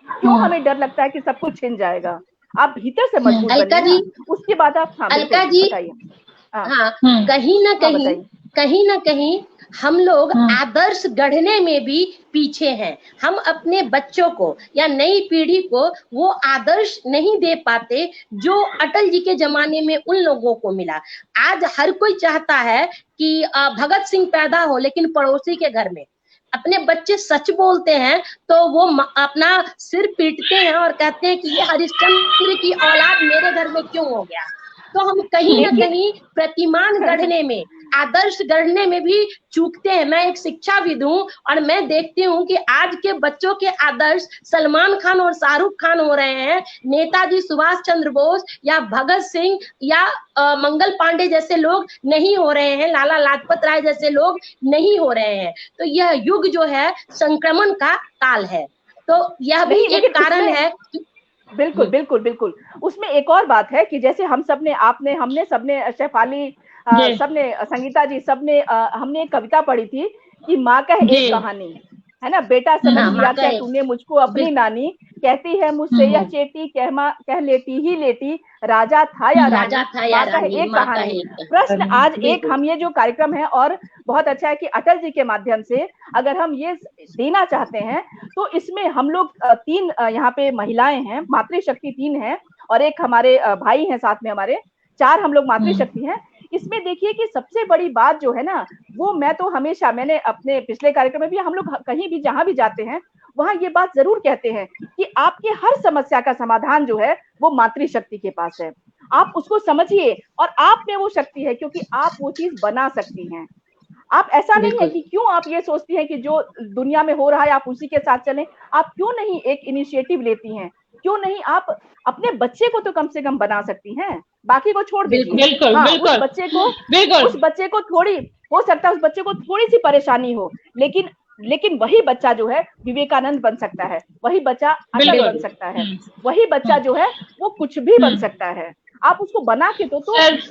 क्यों हमें डर लगता है कि सब कुछ छिन जाएगा। आप भीतर से मजबूत बनिए, उसके बाद आप अलका जी, हाँ, कहीं ना कहीं ना कहीं हम लोग आदर्श गढ़ने में भी पीछे हैं। हम अपने बच्चों को या नई पीढ़ी को वो आदर्श नहीं दे पाते जो अटल जी के जमाने में उन लोगों को मिला। आज हर कोई चाहता है कि भगत सिंह पैदा हो, लेकिन पड़ोसी के घर में। अपने बच्चे सच बोलते हैं तो वो अपना सिर पीटते हैं और कहते हैं कि ये हरिश्चंद्र की औलाद मेरे घर में क्यों हो गया। तो हम कहीं ना कहीं प्रतिमान गढ़ने में, आदर्श गढ़ने में भी चूकते हैं। मैं एक शिक्षाविद हूँ और मैं देखती हूँ कि आज के बच्चों के आदर्श सलमान खान और शाहरुख खान हो रहे हैं, नेताजी सुभाष चंद्र बोस या भगत सिंह या मंगल पांडे जैसे लोग नहीं हो रहे हैं, लाला लाजपत राय जैसे लोग नहीं हो रहे हैं। तो यह युग जो है संक्रमण का काल है। तो यह भी एक कारण है। बिल्कुल बिल्कुल बिल्कुल। उसमें एक और बात है कि जैसे हम सबने, आपने, हमने सबने, शेफाली, सबने, संगीता जी, सबने, हमने एक कविता पढ़ी थी कि माँ का एक कहानी है ना, बेटा समझ लिया क्या तूने मुझको अपनी नानी, कहती है मुझसे यह चेटी, कह लेटी ही लेटी, राजा था या रानी, माँ का एक कहानी। प्रश्न आज एक हम ये जो कार्यक्रम है, और बहुत अच्छा है कि अटल जी के माध्यम से अगर हम ये देना चाहते हैं तो इसमें हम लोग 3 यहाँ पे महिलाएं हैं, मातृशक्ति 3 है, और एक हमारे भाई हैं साथ में, हमारे 4 हम लोग मातृशक्ति हैं। इसमें देखिए कि सबसे बड़ी बात जो है ना, वो मैं तो हमेशा, मैंने अपने पिछले कार्यक्रम में भी, हम लोग कहीं भी जहां भी जाते हैं वहां ये बात जरूर कहते हैं कि आपके हर समस्या का समाधान जो है वो मातृशक्ति के पास है। आप उसको समझिए और आप में वो शक्ति है, क्योंकि आप वो चीज बना सकती हैं। आप ऐसा नहीं है कि क्यों आप ये सोचती हैं कि जो दुनिया में हो रहा है आप उसी के साथ चलें। आप क्यों नहीं एक इनिशिएटिव लेती हैं? क्यों नहीं आप अपने बच्चे को तो कम से कम बना सकती हैं, बाकी को छोड़ दीजिए। उस बच्चे को थोड़ी, हो सकता है उस बच्चे को थोड़ी सी परेशानी हो, लेकिन वही बच्चा जो है विवेकानंद बन सकता है, वही बच्चा अटल बन सकता है, वही बच्चा जो है वो कुछ भी बन सकता है। आप उसको बना के तो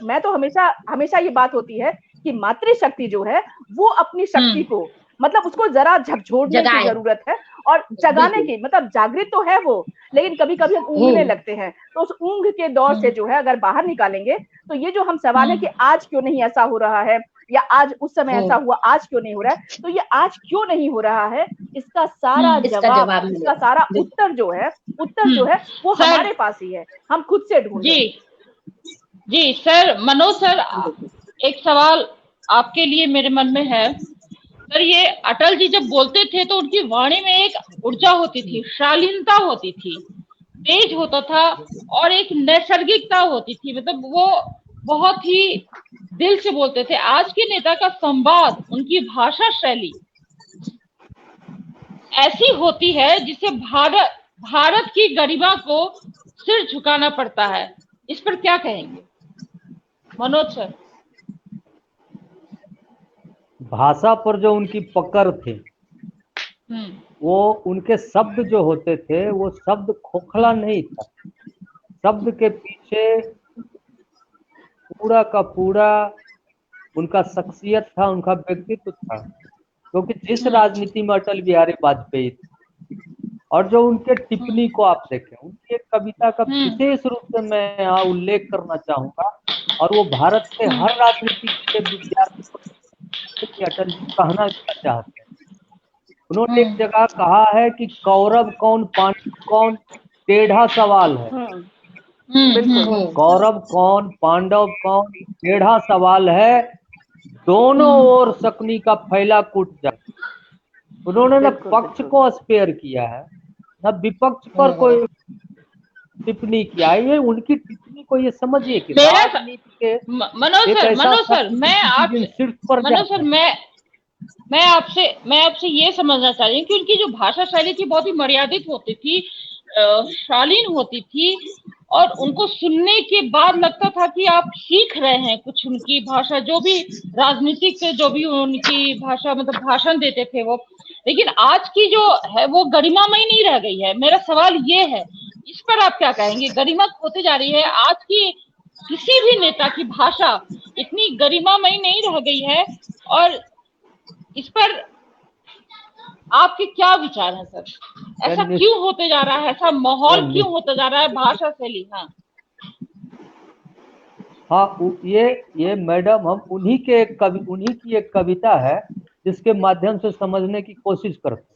मैं तो हमेशा ये बात होती है कि मातृशक्ति जो है वो अपनी शक्ति को, मतलब उसको जरा झकझोरने की जरूरत है और जगाने की, मतलब जागृत तो है वो, लेकिन कभी कभी हम ऊँघने लगते हैं। तो उस ऊँघ के दौर से जो है अगर बाहर निकालेंगे तो ये जो हम सवाल है कि आज क्यों नहीं ऐसा हो रहा है, या आज उस समय ऐसा हुआ, आज क्यों नहीं हो रहा है, तो ये आज क्यों नहीं हो रहा है, इसका सारा जवाब, इसका सारा उत्तर जो है वो हमारे पास ही है, हम खुद से ढूंढे। जी सर, मनोज सर, एक सवाल आपके लिए मेरे मन में है सर। ये अटल जी जब बोलते थे तो उनकी वाणी में एक ऊर्जा होती थी, शालीनता होती थी, तेज होता था और एक नैसर्गिकता होती थी, मतलब वो बहुत ही दिल से बोलते थे। आज के नेता का संवाद, उनकी भाषा शैली ऐसी होती है जिसे भारत की गरिमा को सिर झुकाना पड़ता है। इस पर क्या कहेंगे मनोज सर? भाषा पर जो उनकी पकड़ थी, वो उनके शब्द जो होते थे वो शब्द खोखला नहीं था, शब्द के पीछे पूरा का पूरा उनका शख्सियत था, उनका व्यक्तित्व था। क्योंकि जिस राजनीति में अटल बिहारी वाजपेयी थे, और जो उनके टिप्पणी को आप देखें, उनकी एक कविता का विशेष रूप से मैं यहाँ उल्लेख करना चाहूंगा, और वो भारत के हर राजनीतिक के विद्यार्थी को अटल जी कहना क्या चाहते हैं। उन्होंने एक जगह कहा है कि कौरव कौन पांडव कौन टेढ़ा सवाल है, कौरव कौन पांडव कौन टेढ़ा सवाल है, दोनों ओर शकुनी का फैला कूट जाए। उन्होंने न पक्ष को स्पेयर किया है, न विपक्ष पर कोई टिप्पणी किया है। ये उनकी टिप्पणी को ये समझिए कि मैं आपसे ये समझना चाह रही हूँ कि उनकी जो भाषा शैली थी बहुत ही मर्यादित होती थी, शालीन होती थी, और उनको सुनने के बाद लगता था कि आप सीख रहे हैं कुछ उनकी भाषा, जो भी राजनीतिक, जो भी उनकी भाषा, मतलब भाषण देते थे वो। लेकिन आज की जो है वो गरिमामयी नहीं रह गई है। मेरा सवाल ये है, इस पर आप क्या कहेंगे? गरिमा खोती जा रही है, आज की किसी भी नेता की भाषा इतनी गरिमामयी नहीं रह गई है, और इस पर आपके क्या विचार हैं सर? ऐसा क्यों होते जा रहा है, ऐसा माहौल क्यों होता जा रहा है, भाषा शैली? हाँ हाँ, ये मैडम हम उन्हीं की एक कविता है जिसके माध्यम से समझने की कोशिश करते हैं।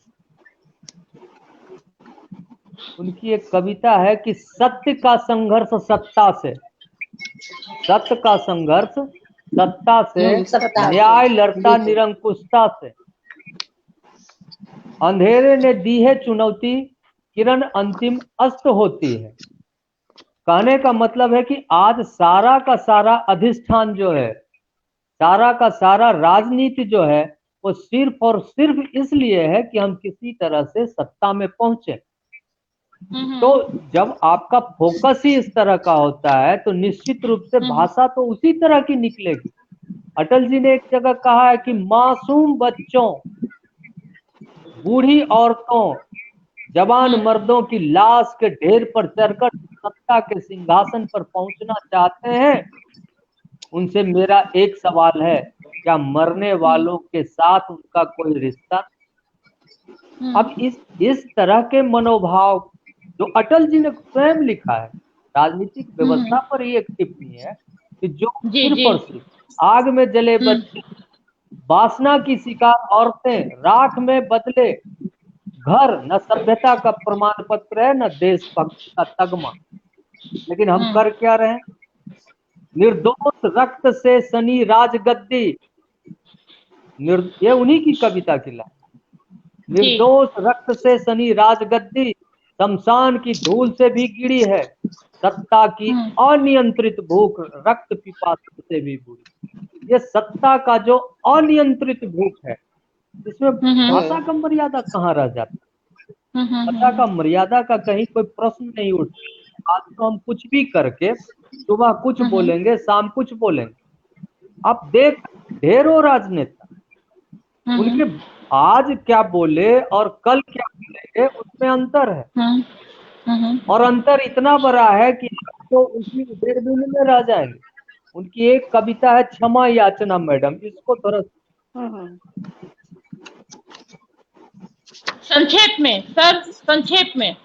उनकी एक कविता है कि सत्य का संघर्ष सत्ता से, सत्य का संघर्ष सत्ता से, सत्ता से। न्याय लड़ता बिल्कुल। निरंकुशता से, अंधेरे ने दी है चुनौती, किरण अंतिम अस्त होती है। कहने का मतलब है कि आज सारा का सारा अधिष्ठान जो है, सारा का सारा राजनीति जो है, वो सिर्फ और सिर्फ इसलिए है कि हम किसी तरह से सत्ता में पहुंचे। तो जब आपका फोकस ही इस तरह का होता है तो निश्चित रूप से भाषा तो उसी तरह की निकलेगी। अटल जी ने एक जगह कहा है कि मासूम बच्चों, बूढ़ी औरतों, जवान मर्दों की लाश के ढेर पर चढ़कर सत्ता के सिंहासन पर पहुंचना चाहते हैं, उनसे मेरा एक सवाल है, क्या मरने वालों के साथ उनका कोई रिश्ता? अब इस तरह के मनोभाव जो अटल जी ने स्वयं लिखा है, राजनीतिक व्यवस्था पर ही एक टिप्पणी है कि जो सिर्फ और सिर्फ आग में जले बच्चे, वासना की शिकार औरतें, राख में बदले घर, न सभ्यता का प्रमाण पत्र है, न देशभक्ति का तगमा। लेकिन हम कर क्या रहे हैं? निर्दोष रक्त से सनी राजगद्दी, ये उन्हीं की कविता की लाइन। निर्दोष रक्त से सनी राजगद्दी, शमशान की धूल से भी गिरी है, सत्ता की अनियंत्रित भूख रक्त पिपासु से भी बुरी। ये सत्ता का जो अनियंत्रित भूख है, इसमें भाषा का मर्यादा कहाँ रह जाता है? भाषा का मर्यादा का कहीं कोई प्रश्न नहीं उठता। आज तो हम कुछ भी करके सुबह कुछ बोलेंगे, शाम कुछ बोलेंगे। आप देख, ढेरों राजनेता उनके आज क्या बोले और कल क्या बोलेंगे उसमें अंतर है। और अंतर इतना बड़ा है कि आप तो उसी उधेड़बुन में रह जाएंगे। उनकी एक कविता है क्षमा याचना मैडम, इसको थोड़ा संक्षेप में सर, संक्षेप में।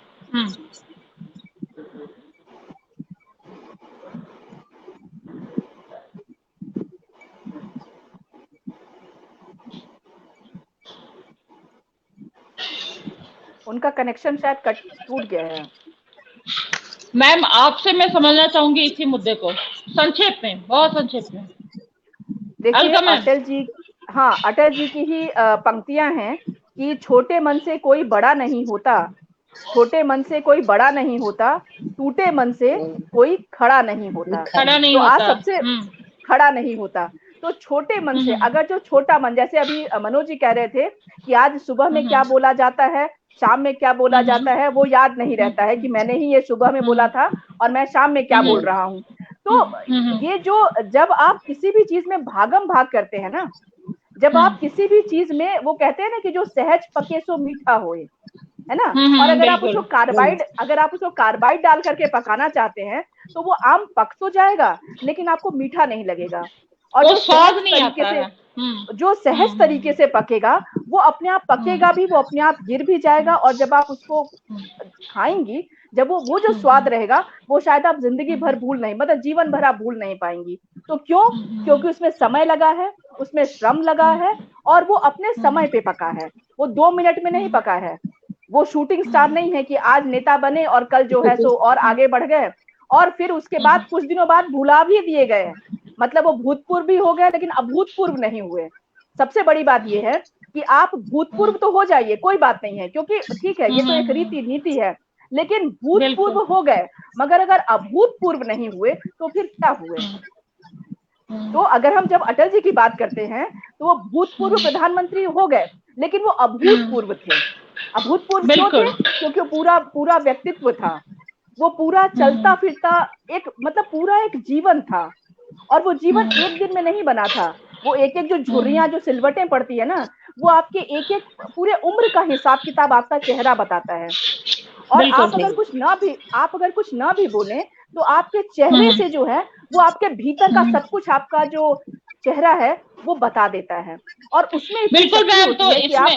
उनका कनेक्शन शायद टूट गया है। मैम आपसे मैं समझना चाहूंगी इसी मुद्दे को संक्षेप में, बहुत संक्षेप में। देखिए अटल जी, हाँ अटल जी की ही पंक्तियां हैं कि छोटे मन से कोई बड़ा नहीं होता, छोटे मन से कोई बड़ा नहीं होता, टूटे मन से कोई खड़ा नहीं होता। खड़ा नहीं तो होता। आज सबसे खड़ा नहीं होता। तो छोटे मन से, अगर जो छोटा मन, जैसे अभी मनोज जी कह रहे थे कि आज सुबह में क्या बोला जाता है, शाम में क्या बोला जाता है, वो याद नहीं रहता है कि मैंने ही ये सुबह में बोला था और मैं शाम में क्या बोल रहा हूँ। तो ये जो, जब आप किसी भी चीज में भागम भाग करते हैं ना, जब आप किसी भी चीज में, वो कहते हैं ना कि जो सहज पके सो मीठा होए, है ना। और अगर आप उसको कार्बाइड डाल करके पकाना चाहते हैं तो वो आम पक तो जाएगा लेकिन आपको मीठा नहीं लगेगा। और जो स्वाद नहीं आता है। जो सहज तरीके से पकेगा वो अपने आप पकेगा भी, वो अपने आप गिर भी जाएगा। और जब आप उसको खाएंगी, जब वो जो स्वाद रहेगा वो शायद आप जिंदगी भर भूल नहीं, मतलब जीवन भर आप भूल नहीं पाएंगी। तो क्यों? क्योंकि उसमें समय लगा है, उसमें श्रम लगा है और वो अपने समय पे पका है। वो 2 मिनट में नहीं पका है। वो शूटिंग स्टार नहीं है कि आज नेता बने और कल जो है सो और आगे बढ़ गए और फिर उसके बाद कुछ दिनों बाद भुला भी दिए गए। मतलब वो भूतपूर्व भी हो गए लेकिन अभूतपूर्व नहीं हुए। सबसे बड़ी बात ये है कि आप भूतपूर्व तो हो जाइए, कोई बात नहीं है, क्योंकि ठीक है ये तो एक रीति नीति है, लेकिन भूतपूर्व हो गए मगर अगर अभूतपूर्व नहीं हुए तो फिर क्या हुए? तो अगर हम जब अटल जी की बात करते हैं तो वो भूतपूर्व प्रधानमंत्री हो गए लेकिन वो अभूतपूर्व थे। अभूतपूर्व क्यों थे? क्योंकि पूरा व्यक्तित्व था, वो पूरा चलता फिरता एक, मतलब पूरा एक जीवन था। और वो जीवन एक दिन में नहीं बना था। वो एक एक जो झुर्रियां, जो सिलवटें पड़ती है ना, वो आपके एक एक पूरे उम्र का हिसाब किताब आपका चेहरा बताता है। और आप अगर कुछ ना भी बोले तो आपके चेहरे से जो है वो आपके भीतर का सब कुछ, आपका जो चेहरा है वो बता देता है। और उसमें बिल्कुल मैम, तो इसमें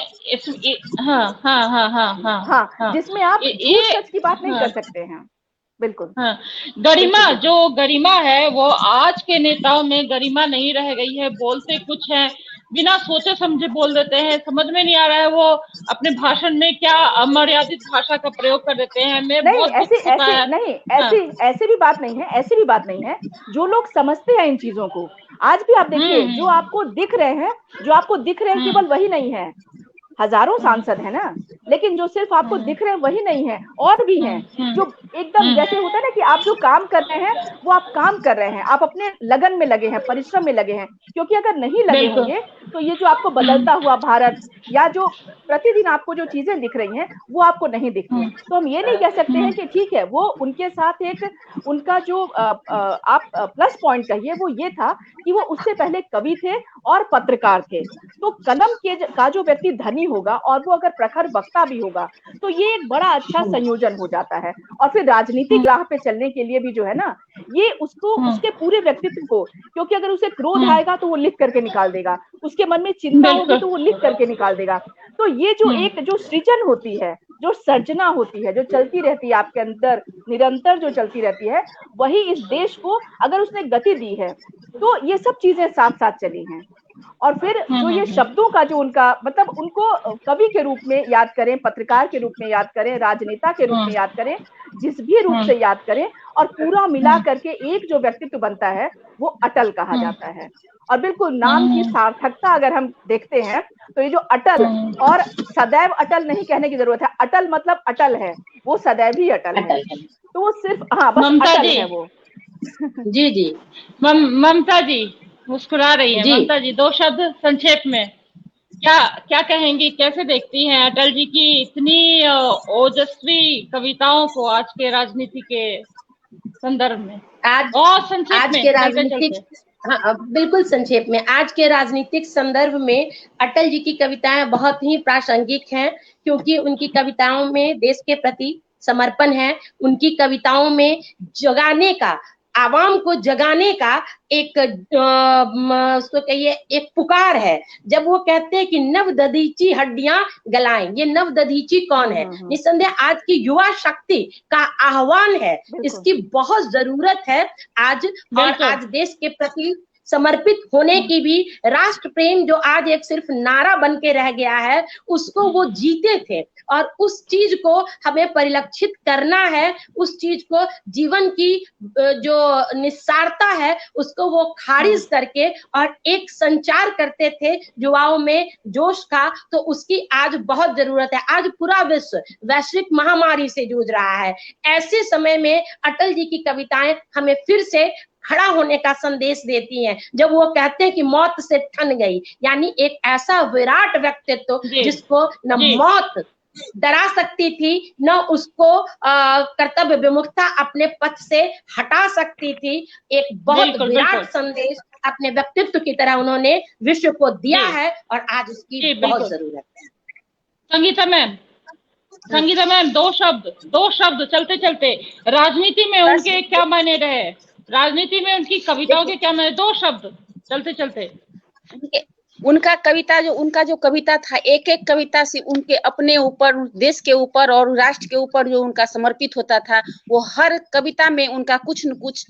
जिसमें आप झूठ सच की बात नहीं कर सकते हैं। बिल्कुल। हाँ, गरिमा, जो गरिमा है वो आज के नेताओं में गरिमा नहीं रह गई है। बोलते कुछ है, बिना सोचे समझे बोल देते हैं, समझ में नहीं आ रहा है वो अपने भाषण में क्या अमर्यादित भाषा का प्रयोग कर देते हैं। मैं नहीं, बहुत दुख ऐसे होता ऐसे है। नहीं, हाँ, ऐसे भी बात नहीं है, ऐसी भी बात नहीं है। जो लोग समझते हैं इन चीजों को, आज भी आप देखिए, जो आपको दिख रहे हैं, जो आपको दिख रहे हैं, केवल वही नहीं है। हजारों सांसद है ना, लेकिन जो सिर्फ आपको दिख रहे हैं वही नहीं है, और भी हैं जो एकदम, जैसे होता है ना कि आप जो काम कर रहे हैं वो आप काम कर रहे हैं, आप अपने लगन में लगे हैं, परिश्रम में लगे हैं। क्योंकि अगर नहीं लगे बिल्कुल। होंगे तो ये जो आपको बदलता हुआ भारत, या जो प्रतिदिन आपको जो चीजें दिख रही हैं वो आपको नहीं दिखती। तो हम ये नहीं कह सकते हैं कि ठीक है, वो उनके साथ एक उनका जो आप प्लस पॉइंट कहिए वो ये था कि वो उससे पहले कवि थे और पत्रकार थे। तो कलम के का जो व्यक्ति धनी होगा और वो अगर प्रखर वक्ता भी होगा तो ये एक बड़ा अच्छा संयोजन हो जाता है। और फिर राजनीतिक राह पे चलने के लिए भी जो है ना, ये उसको उसके पूरे व्यक्तित्व को, क्योंकि अगर उसे क्रोध आएगा तो वो लिख करके निकाल देगा, उसके मन में चिंता होगी तो वो लिख करके निकाल देगा। तो ये जो एक जो सृजन होती है, जो सर्जना होती है, जो चलती रहती है आपके अंदर, निरंतर जो चलती रहती है, वही इस देश को अगर उसने गति दी है। तो ये सब चीजें साथ साथ चली हैं। और फिर जो ये शब्दों का जो उनका मतलब, उनको कवि के रूप में याद करें, पत्रकार के रूप में याद करें, राजनेता के रूप में याद करें, जिस भी रूप से याद करें, और पूरा मिला करके एक जो व्यक्तित्व बनता है वो अटल कहा जाता है। और बिल्कुल नाम की सार्थकता अगर हम देखते हैं तो ये जो अटल, और सदैव अटल नहीं कहने की जरूरत है, अटल मतलब अटल है, वो सदैव ही अटल है। तो वो सिर्फ हाँ बस अटल है वो। जी जी ममता जी मुस्कुरा रही है। ममता जी, 2 शब्द संक्षेप में क्या क्या कहेंगी, कैसे देखती हैं अटल जी की इतनी ओजस्वी कविताओं को आज के राजनीति के संदर्भ में? और संक्षेप में, के चलते राजनीतिक चलते। हाँ बिल्कुल संक्षेप में, आज के राजनीतिक संदर्भ में अटल जी की कविताएं बहुत ही प्रासंगिक हैं, क्योंकि उनकी कविताओं में देश के प्रति समर्पण है। उनकी कविताओं में जगाने का, आवाम को जगाने का एक उसको कहिए एक पुकार है। जब वो कहते हैं कि नव दधीची हड्डियां गलाएं, ये नव दधीची कौन है? निस्संदेह आज की युवा शक्ति का आह्वान है, इसकी बहुत जरूरत है आज। और आज देश के प्रति समर्पित होने की भी, राष्ट्र प्रेम जो आज एक सिर्फ नारा बन के रह गया है, उसको वो जीते थे। और उस चीज को हमें परिलक्षित करना है, उस चीज को, जीवन की जो निस्सारता है उसको वो खारिज करके और एक संचार करते थे युवाओं में जोश का। तो उसकी आज बहुत जरूरत है। आज पूरा विश्व वैश्विक महामारी से जूझ रहा है। ऐसे समय में अटल जी की कविताएं हमें फिर से खड़ा होने का संदेश देती हैं। जब वो कहते हैं कि मौत से ठन गई, यानी एक ऐसा विराट व्यक्तित्व जिसको न मौत डरा सकती थी, न उसको कर्तव्य विमुखता अपने पथ से हटा सकती थी। एक बहुत विराट संदेश अपने व्यक्तित्व की तरह उन्होंने विश्व को दिया है, और आज उसकी बहुत जरूरत है। संगीता मैम, 2 शब्द चलते चलते, राजनीति में उनके क्या मायने रहे, राजनीति में उनकी कविताओं के क्या मायने? 2 शब्द चलते चलते। उनका जो कविता था, एक एक कविता से उनके अपने ऊपर, देश के ऊपर और राष्ट्र के ऊपर जो उनका समर्पित होता था, वो हर कविता में उनका कुछ न कुछ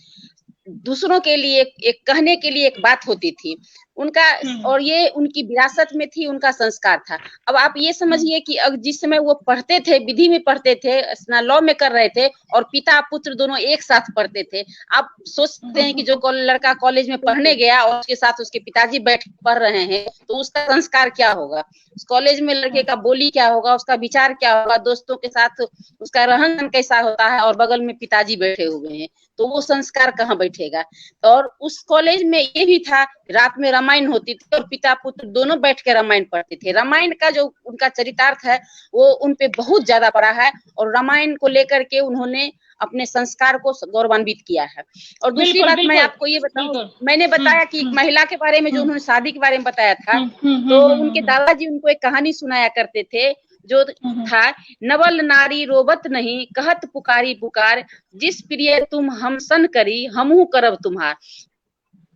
दूसरों के लिए एक कहने के लिए एक बात होती थी उनका। और ये उनकी विरासत में थी, उनका संस्कार था। अब आप ये समझिए कि जिस समय वो पढ़ते थे, विधि में पढ़ते थे, लॉ में कर रहे थे, और पिता पुत्र दोनों एक साथ पढ़ते थे। आप सोचते हैं कि जो लड़का कॉलेज में पढ़ने गया और उसके साथ उसके पिताजी बैठ पढ़ रहे हैं, तो उसका संस्कार क्या होगा? उस कॉलेज में लड़के का बोली क्या होगा, उसका विचार क्या होगा, दोस्तों के साथ उसका रहन सहन कैसा होता है, और बगल में पिताजी बैठे हुए हैं, तो वो संस्कार कहाँ बैठेगा? और उस कॉलेज में ये भी था, रात में रामायण होती थी और पिता पुत्र दोनों बैठ के रामायण पढ़ते थे। रामायण का जो उनका चरितार्थ है वो उनपे बहुत ज्यादा पड़ा है, और रामायण को लेकर के उन्होंने अपने संस्कार को गौरवान्वित किया है। और दूसरी बात मैं आपको ये बताऊं, मैंने बताया कि एक महिला के बारे में, जो उन्होंने शादी के बारे में बताया था, तो उनके दादाजी उनको एक कहानी सुनाया करते थे, जो था, नवल नारी रोबत नहीं, कहत पुकारी पुकार, जिस प्रिय तुम हम सन करी, हमहू करब तुम्हार।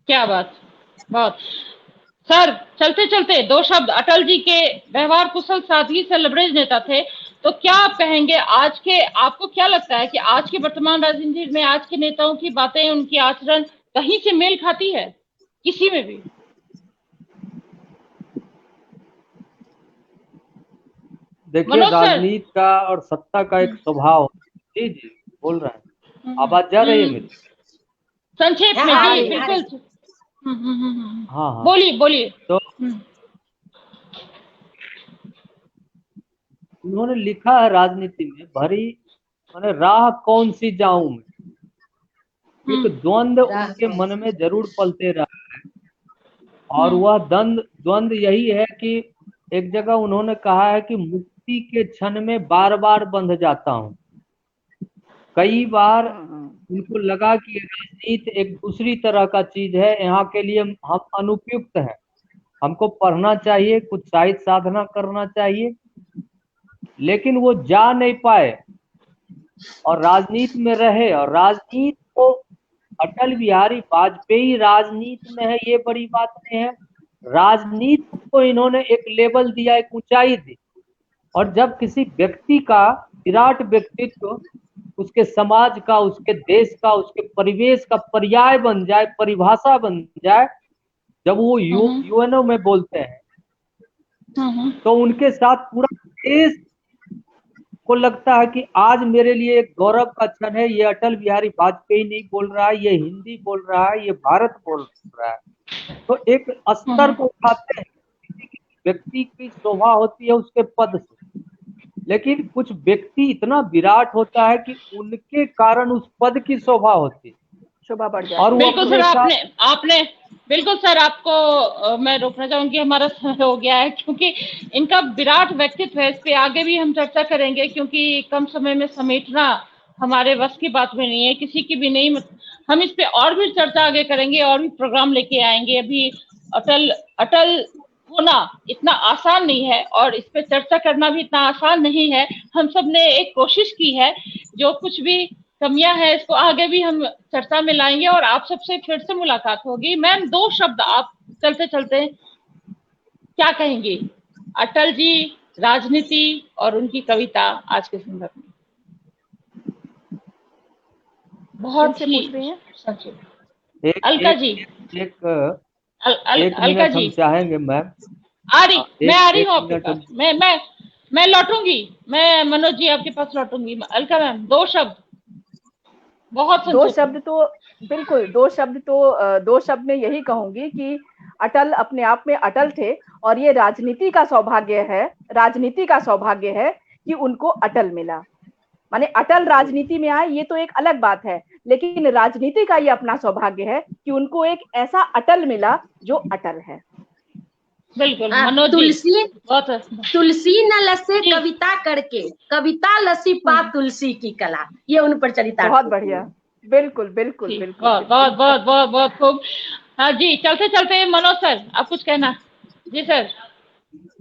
क्या बात, बहुत। सर, चलते चलते 2 शब्द, अटल जी के व्यवहार कुशल, सादगी से लबरेज नेता थे, तो क्या आप कहेंगे आज के, आपको क्या लगता है कि आज के वर्तमान राजनीति में आज के नेताओं की बातें, उनकी आचरण कहीं से मेल खाती है किसी में भी? देखिए, मनोज सर। राजनीति का और सत्ता का एक स्वभाव। जी जी, बोल रहे हैं। आवाज जा रही है मेरी? संक्षेप में हाँ, जी, हाँ, बिल्कुल। हाँ हाँ, बोलिए बोलिए। तो उन्होंने लिखा है राजनीति में भरी, माने राह कौन सी जाऊं मैं, एक द्वंद्व उनके मन में जरूर पलते रहा है। और वह द्वंद्व यही है कि एक जगह उन्होंने कहा है कि मुक्ति के क्षण में बार बार बंध जाता हूँ। कई बार उनको लगा कि राजनीति एक दूसरी तरह का चीज है, यहाँ के लिए हम अनुपयुक्त हैं, हमको पढ़ना चाहिए, कुछ साहित्य साधना करना चाहिए, लेकिन वो जा नहीं पाए और राजनीति में रहे। और राजनीति को अटल बिहारी वाजपेयी राजनीति में है, ये बड़ी बात नहीं है। राजनीति को इन्होंने एक लेवल दिया, एक ऊंचाई दी। और जब किसी व्यक्ति का विराट व्यक्तित्व उसके समाज का, उसके देश का, उसके परिवेश का पर्याय बन जाए, परिभाषा बन जाए, जब वो यूएनओ में बोलते हैं तो उनके साथ पूरा देश को लगता है कि आज मेरे लिए एक गौरव का क्षण है। ये अटल बिहारी वाजपेयी नहीं बोल रहा है, ये हिंदी बोल रहा है, ये भारत बोल रहा है। तो एक स्तर को उठाते हैं। व्यक्ति की शोभा होती है उसके पद से, लेकिन कुछ व्यक्ति इतना विराट होता है कि उनके कारण उस पद की शोभा होती है, शोभा बढ़ जाती है। और वो बिल्कुल सर, आपने बिल्कुल सर, आपको मैं रोकना चाहूंगी, हमारा समय हो गया है, क्योंकि इनका विराट व्यक्तित्व है। इस पे आगे भी हम चर्चा करेंगे, क्योंकि कम समय में समेटना हमारे बस की बात में नहीं है, किसी की भी नहीं। हम इस पे और भी चर्चा आगे करेंगे और भी प्रोग्राम लेके आएंगे। अभी अटल होना इतना आसान नहीं है और इस पे चर्चा करना भी इतना आसान नहीं है। हम सब ने एक कोशिश की है, जो कुछ भी कमियां है इसको आगे भी हम चर्चा में लाएंगे और आप सबसे फिर से मुलाकात होगी। मैम, 2 शब्द आप चलते चलते क्या कहेंगी अटल जी, राजनीति और उनकी कविता आज के संदर्भ में? बहुत ही पूछ रही हैं संक्षिप्त। अलका जी, अलका जी चाहेंगे मैम? मैं आ रही हूँ आपके पास। मैं लौटूंगी, मैं मनोज जी आपके पास लौटूंगी। अलका मैम, 2 शब्द, बहुत 2 शब्द तो बिल्कुल 2 शब्द में यही कहूंगी कि अटल अपने आप में अटल थे, और ये राजनीति का सौभाग्य है कि उनको अटल मिला। माने अटल राजनीति में आए ये तो एक अलग बात है, लेकिन राजनीति का ये अपना सौभाग्य है कि उनको एक ऐसा अटल मिला जो अटल है। बिल्कुल मनोज जी, तुलसी न लसे कविता करके, कविता लसी पा तुलसी की कला, ये उन पर चरितार्थ। बहुत बढ़िया, बिल्कुल बिल्कुल बिल्कुल, बहुत खूब। हाँ जी, चलते चलते मनोज सर, आप कुछ कहना? जी सर,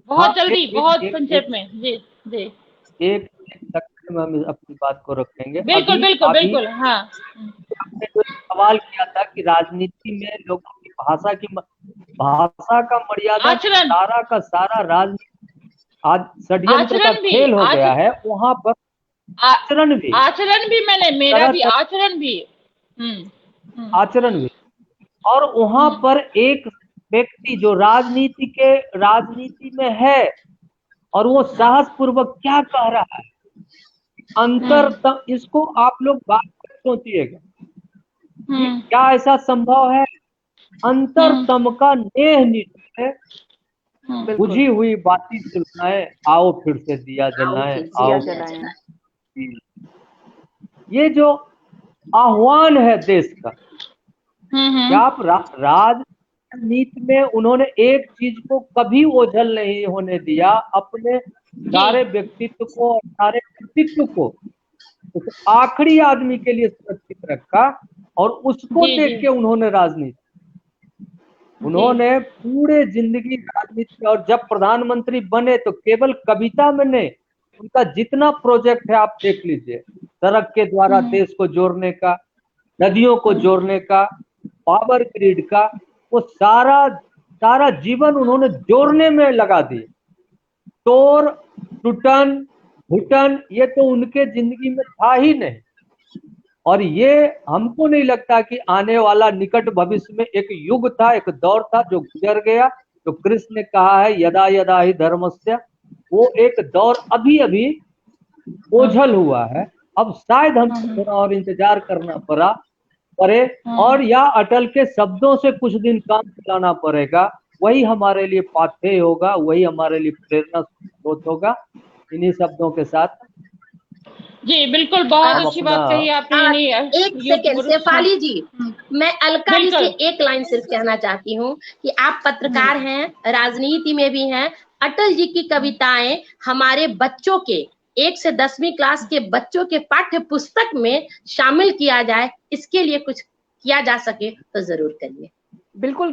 बहुत जल्दी, बहुत संक्षेप में। जी जी, एक सेकंड में हम अपनी बात को रखेंगे। बिल्कुल बिल्कुल बिल्कुल। हाँ, आपने जो सवाल किया था कि राजनीति में लोगों की भाषा का मर्यादा, सारा का सारा राजनीति आज षड्यंत्र का खेल हो गया है। वहाँ पर आचरण भी मेरा भी आचरण भी और वहाँ पर एक व्यक्ति जो राजनीति में है और वो साहस पूर्वक क्या कह रहा है, अंतर, इसको आप लोग बात सोचिएगा, क्या ऐसा संभव है? अंतरतम का नेह निश्चय, बुझी हुई बाती सुलझाए, आओ फिर से दिया जलाएं, आओ ये जो आह्वान है देश का, क्या आप राजनीति में उन्होंने एक चीज को कभी ओझल नहीं होने दिया, अपने सारे व्यक्तित्व को और सारे व्यक्तित्व को उस आखिरी आदमी के लिए सुरक्षित रखा और उसको देख के उन्होंने राजनीति, उन्होंने पूरे जिंदगी राजनीति। और जब प्रधानमंत्री बने तो केवल कविता में नहीं, उनका जितना प्रोजेक्ट है आप देख लीजिए, सड़क के द्वारा देश को जोड़ने का, नदियों को जोड़ने का, पावर ग्रिड का, वो सारा जीवन उन्होंने जोड़ने में लगा दिए। तोड़ टूटन घुटन ये तो उनके जिंदगी में था ही नहीं। और ये हमको नहीं लगता कि आने वाला निकट भविष्य में एक युग था, एक दौर था जो गुजर गया। जो कृष्ण ने कहा है यदा यदा ही धर्मस्य, वो एक दौर अभी अभी ओझल हुआ है। अब शायद हमको थोड़ा और इंतजार करना पड़े और या अटल के शब्दों से कुछ दिन काम चलाना पड़ेगा। वही हमारे लिए पाथेय होगा, वही हमारे लिए प्रेरणा स्रोत होगा। इन्हीं शब्दों के साथ जी बिल्कुल, बहुत अच्छी बात कही आपने। एक सेकेंड शेफाली जी, मैं अलका जी से एक लाइन सिर्फ कहना चाहती हूँ कि आप पत्रकार हैं, राजनीति में भी हैं। अटल जी की कविताएं हमारे बच्चों के 1 से 10वीं क्लास के बच्चों के पाठ्य पुस्तक में शामिल किया जाए, इसके लिए कुछ किया जा सके तो जरूर करिए। बिल्कुल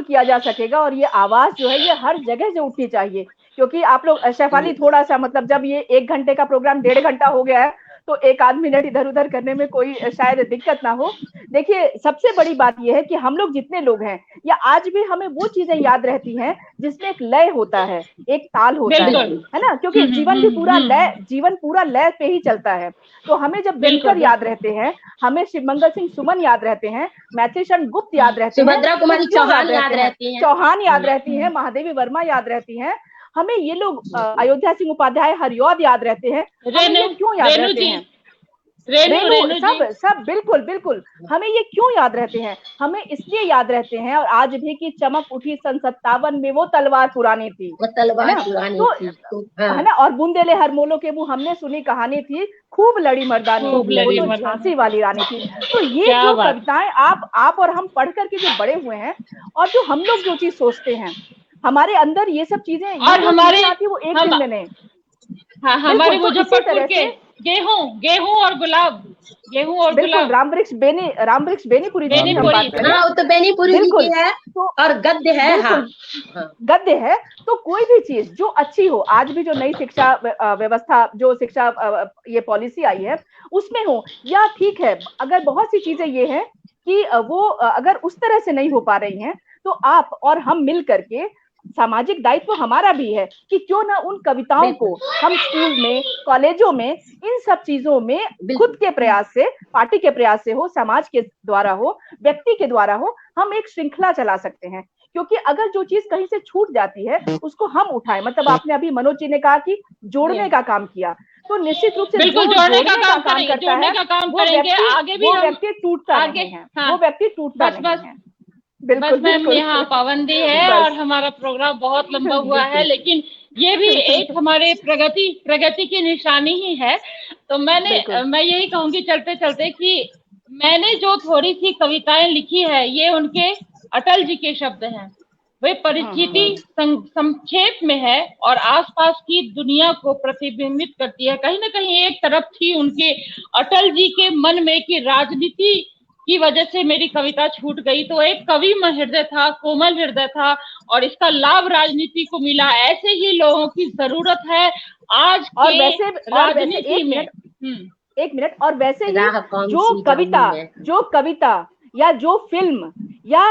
किया जा सकेगा। और ये आवाज जो है ये हर जगह से उठनी चाहिए, क्योंकि आप लोग शेफाली थोड़ा सा मतलब जब ये 1 घंटे का प्रोग्राम 1.5 घंटा हो गया है तो 1 आध मिनट इधर उधर करने में कोई शायद दिक्कत ना हो। देखिए सबसे बड़ी बात ये है कि हम लोग जितने लोग हैं या आज भी हमें वो चीजें याद रहती हैं जिसमें एक लय होता है, एक ताल होता है ना, क्योंकि जीवन भी पूरा लय पे ही चलता है। तो हमें जब दिनकर याद रहते हैं, हमें शिवमंगल सिंह सुमन याद रहते हैं, मैथिलीशरण गुप्त याद रहते हैं, सुभद्रा कुमारी चौहान याद रहती हैं, महादेवी वर्मा याद रहती हैं, हमें ये लोग अयोध्या सिंह उपाध्याय हरिऔध याद रहते हैं। क्यों याद रहते हैं? रेणु सब बिल्कुल हमें ये क्यों याद रहते हैं? हमें इसलिए याद रहते हैं और आज भी की चमक उठी सन 57 में वो तलवार पुरानी थी, है ना। और बुंदेले हरमोलो के मुंह हमने सुनी कहानी थी, खूब लड़ी मर्दानी, झांसी वाली रानी थी। तो ये जो कविताएं आप और हम पढ़ करके जो बड़े हुए हैं और जो हम लोग जो चीज सोचते हैं हमारे अंदर ये सब चीजें और हमारे वो एक दिन में नहीं। हाँ, हमारे मुजफ्फरपुर के गेहूं और गुलाब रामवृक्ष बेनीपुरी जी हम बात करें, हाँ, तो बेनीपुरी जी की है तो, और गद्य है, गद्य है। तो कोई भी चीज जो अच्छी हो, आज भी जो नई शिक्षा व्यवस्था जो शिक्षा ये पॉलिसी आई है उसमें हो, या ठीक है अगर बहुत सी चीजें ये है कि वो अगर उस तरह से नहीं हो पा रही हैं तो आप और हम मिल करके, सामाजिक दायित्व हमारा भी है कि क्यों ना उन कविताओं को हम स्कूल में, कॉलेजों में, इन सब चीजों में खुद के प्रयास से, पार्टी के प्रयास से हो, समाज के द्वारा हो, व्यक्ति के द्वारा हो, हम एक श्रृंखला चला सकते हैं। क्योंकि अगर जो चीज कहीं से छूट जाती है उसको हम उठाएं, मतलब आपने अभी मनोज जी ने कहा कि जोड़ने का काम किया, तो निश्चित रूप से बिल्कुल जोड़ने का काम करता है, वो व्यक्ति टूटता नहीं है, वो व्यक्ति टूटता नहीं है। बस मैम यहाँ पाबंदी है और हमारा प्रोग्राम बहुत लंबा हुआ है, लेकिन ये भी एक हमारे प्रगति की निशानी ही है। तो मैं यही कहूंगी चलते चलते कि मैंने जो थोड़ी सी कविताएं लिखी है ये उनके अटल जी के शब्द हैं। वे परिस्थिति संक्षेप में है और आसपास की दुनिया को प्रतिबिंबित करती है। कहीं ना कहीं एक तरफ थी उनके अटल जी के मन में कि राजनीति की वजह से मेरी कविता छूट गई, तो एक कवि हृदय था, कोमल हृदय था और इसका लाभ राजनीति को मिला। ऐसे ही लोगों की जरूरत है आज के राजनीति में। एक मिनट। और वैसे ही जो कविता या जो फिल्म या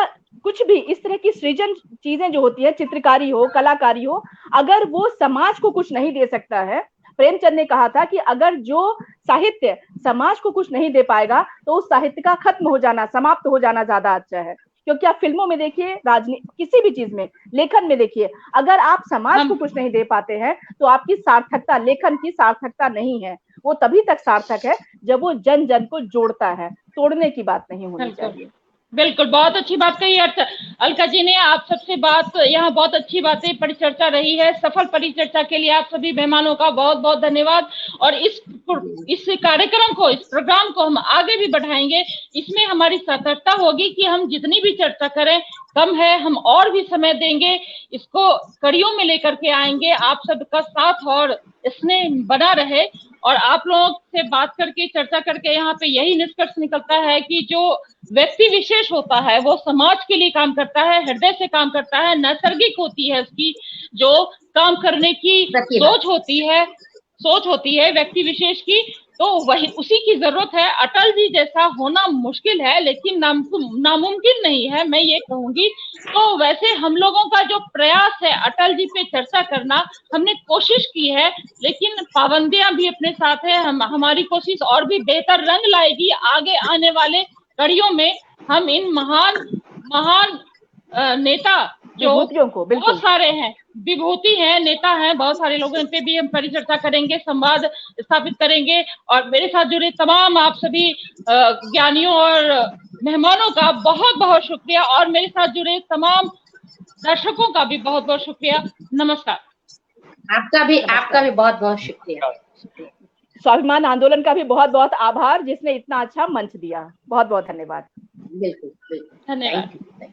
कुछ भी इस तरह की सृजन चीजें जो होती है, चित्रकारी हो, कलाकारी हो, अगर वो समाज को कुछ नहीं दे सकता है, प्रेमचंद ने कहा था कि अगर जो साहित्य समाज को कुछ नहीं दे पाएगा तो उस साहित्य का खत्म हो जाना, समाप्त हो जाना ज्यादा अच्छा है। क्योंकि आप फिल्मों में देखिए, किसी भी चीज में, लेखन में देखिए, अगर आप समाज को कुछ नहीं दे पाते हैं तो आपकी सार्थकता, लेखन की सार्थकता नहीं है। वो तभी तक सार्थक है जब वो जन जन को जोड़ता है, तोड़ने की बात नहीं होनी चाहिए। बिल्कुल, बहुत अच्छी बात कही अलका जी ने। आप सबसे यहाँ बहुत अच्छी बातें परिचर्चा रही है। सफल परिचर्चा के लिए आप सभी मेहमानों का बहुत बहुत धन्यवाद। और इस कार्यक्रम को, इस प्रोग्राम को हम आगे भी बढ़ाएंगे। इसमें हमारी सतर्कता होगी कि हम जितनी भी चर्चा करें कम है, हम और भी समय देंगे, इसको कड़ियों में लेकर के आएंगे। आप सबका साथ और स्नेह बना रहे। और आप लोगों से बात करके, चर्चा करके यहाँ पे यही निष्कर्ष निकलता है कि जो व्यक्ति विशेष होता है वो समाज के लिए काम करता है, हृदय से काम करता है, नैसर्गिक होती है उसकी जो काम करने की सोच होती है, सोच होती है व्यक्ति विशेष की, तो वही उसी की जरूरत है। अटल जी जैसा होना मुश्किल है लेकिन नामुमकिन नहीं है, मैं ये कहूंगी। तो वैसे हम लोगों का जो प्रयास है अटल जी पे चर्चा करना, हमने कोशिश की है, लेकिन पाबंदियां भी अपने साथ है। हमारी कोशिश और भी बेहतर रंग लाएगी आगे आने वाले कड़ियों में। हम इन महान महान नेता जो विभूतियों को बहुत सारे हैं, विभूति हैं, नेता हैं, बहुत सारे लोगों पे भी हम परिचर्चा करेंगे, संवाद स्थापित करेंगे। और मेरे साथ जुड़े तमाम आप सभी ज्ञानियों और मेहमानों का बहुत बहुत शुक्रिया, और मेरे साथ जुड़े तमाम दर्शकों का भी बहुत बहुत शुक्रिया। नमस्कार। आपका भी बहुत बहुत शुक्रिया। स्वाभिमान आंदोलन का भी बहुत बहुत आभार जिसने इतना अच्छा मंच दिया। बहुत बहुत धन्यवाद। बिल्कुल धन्यवाद।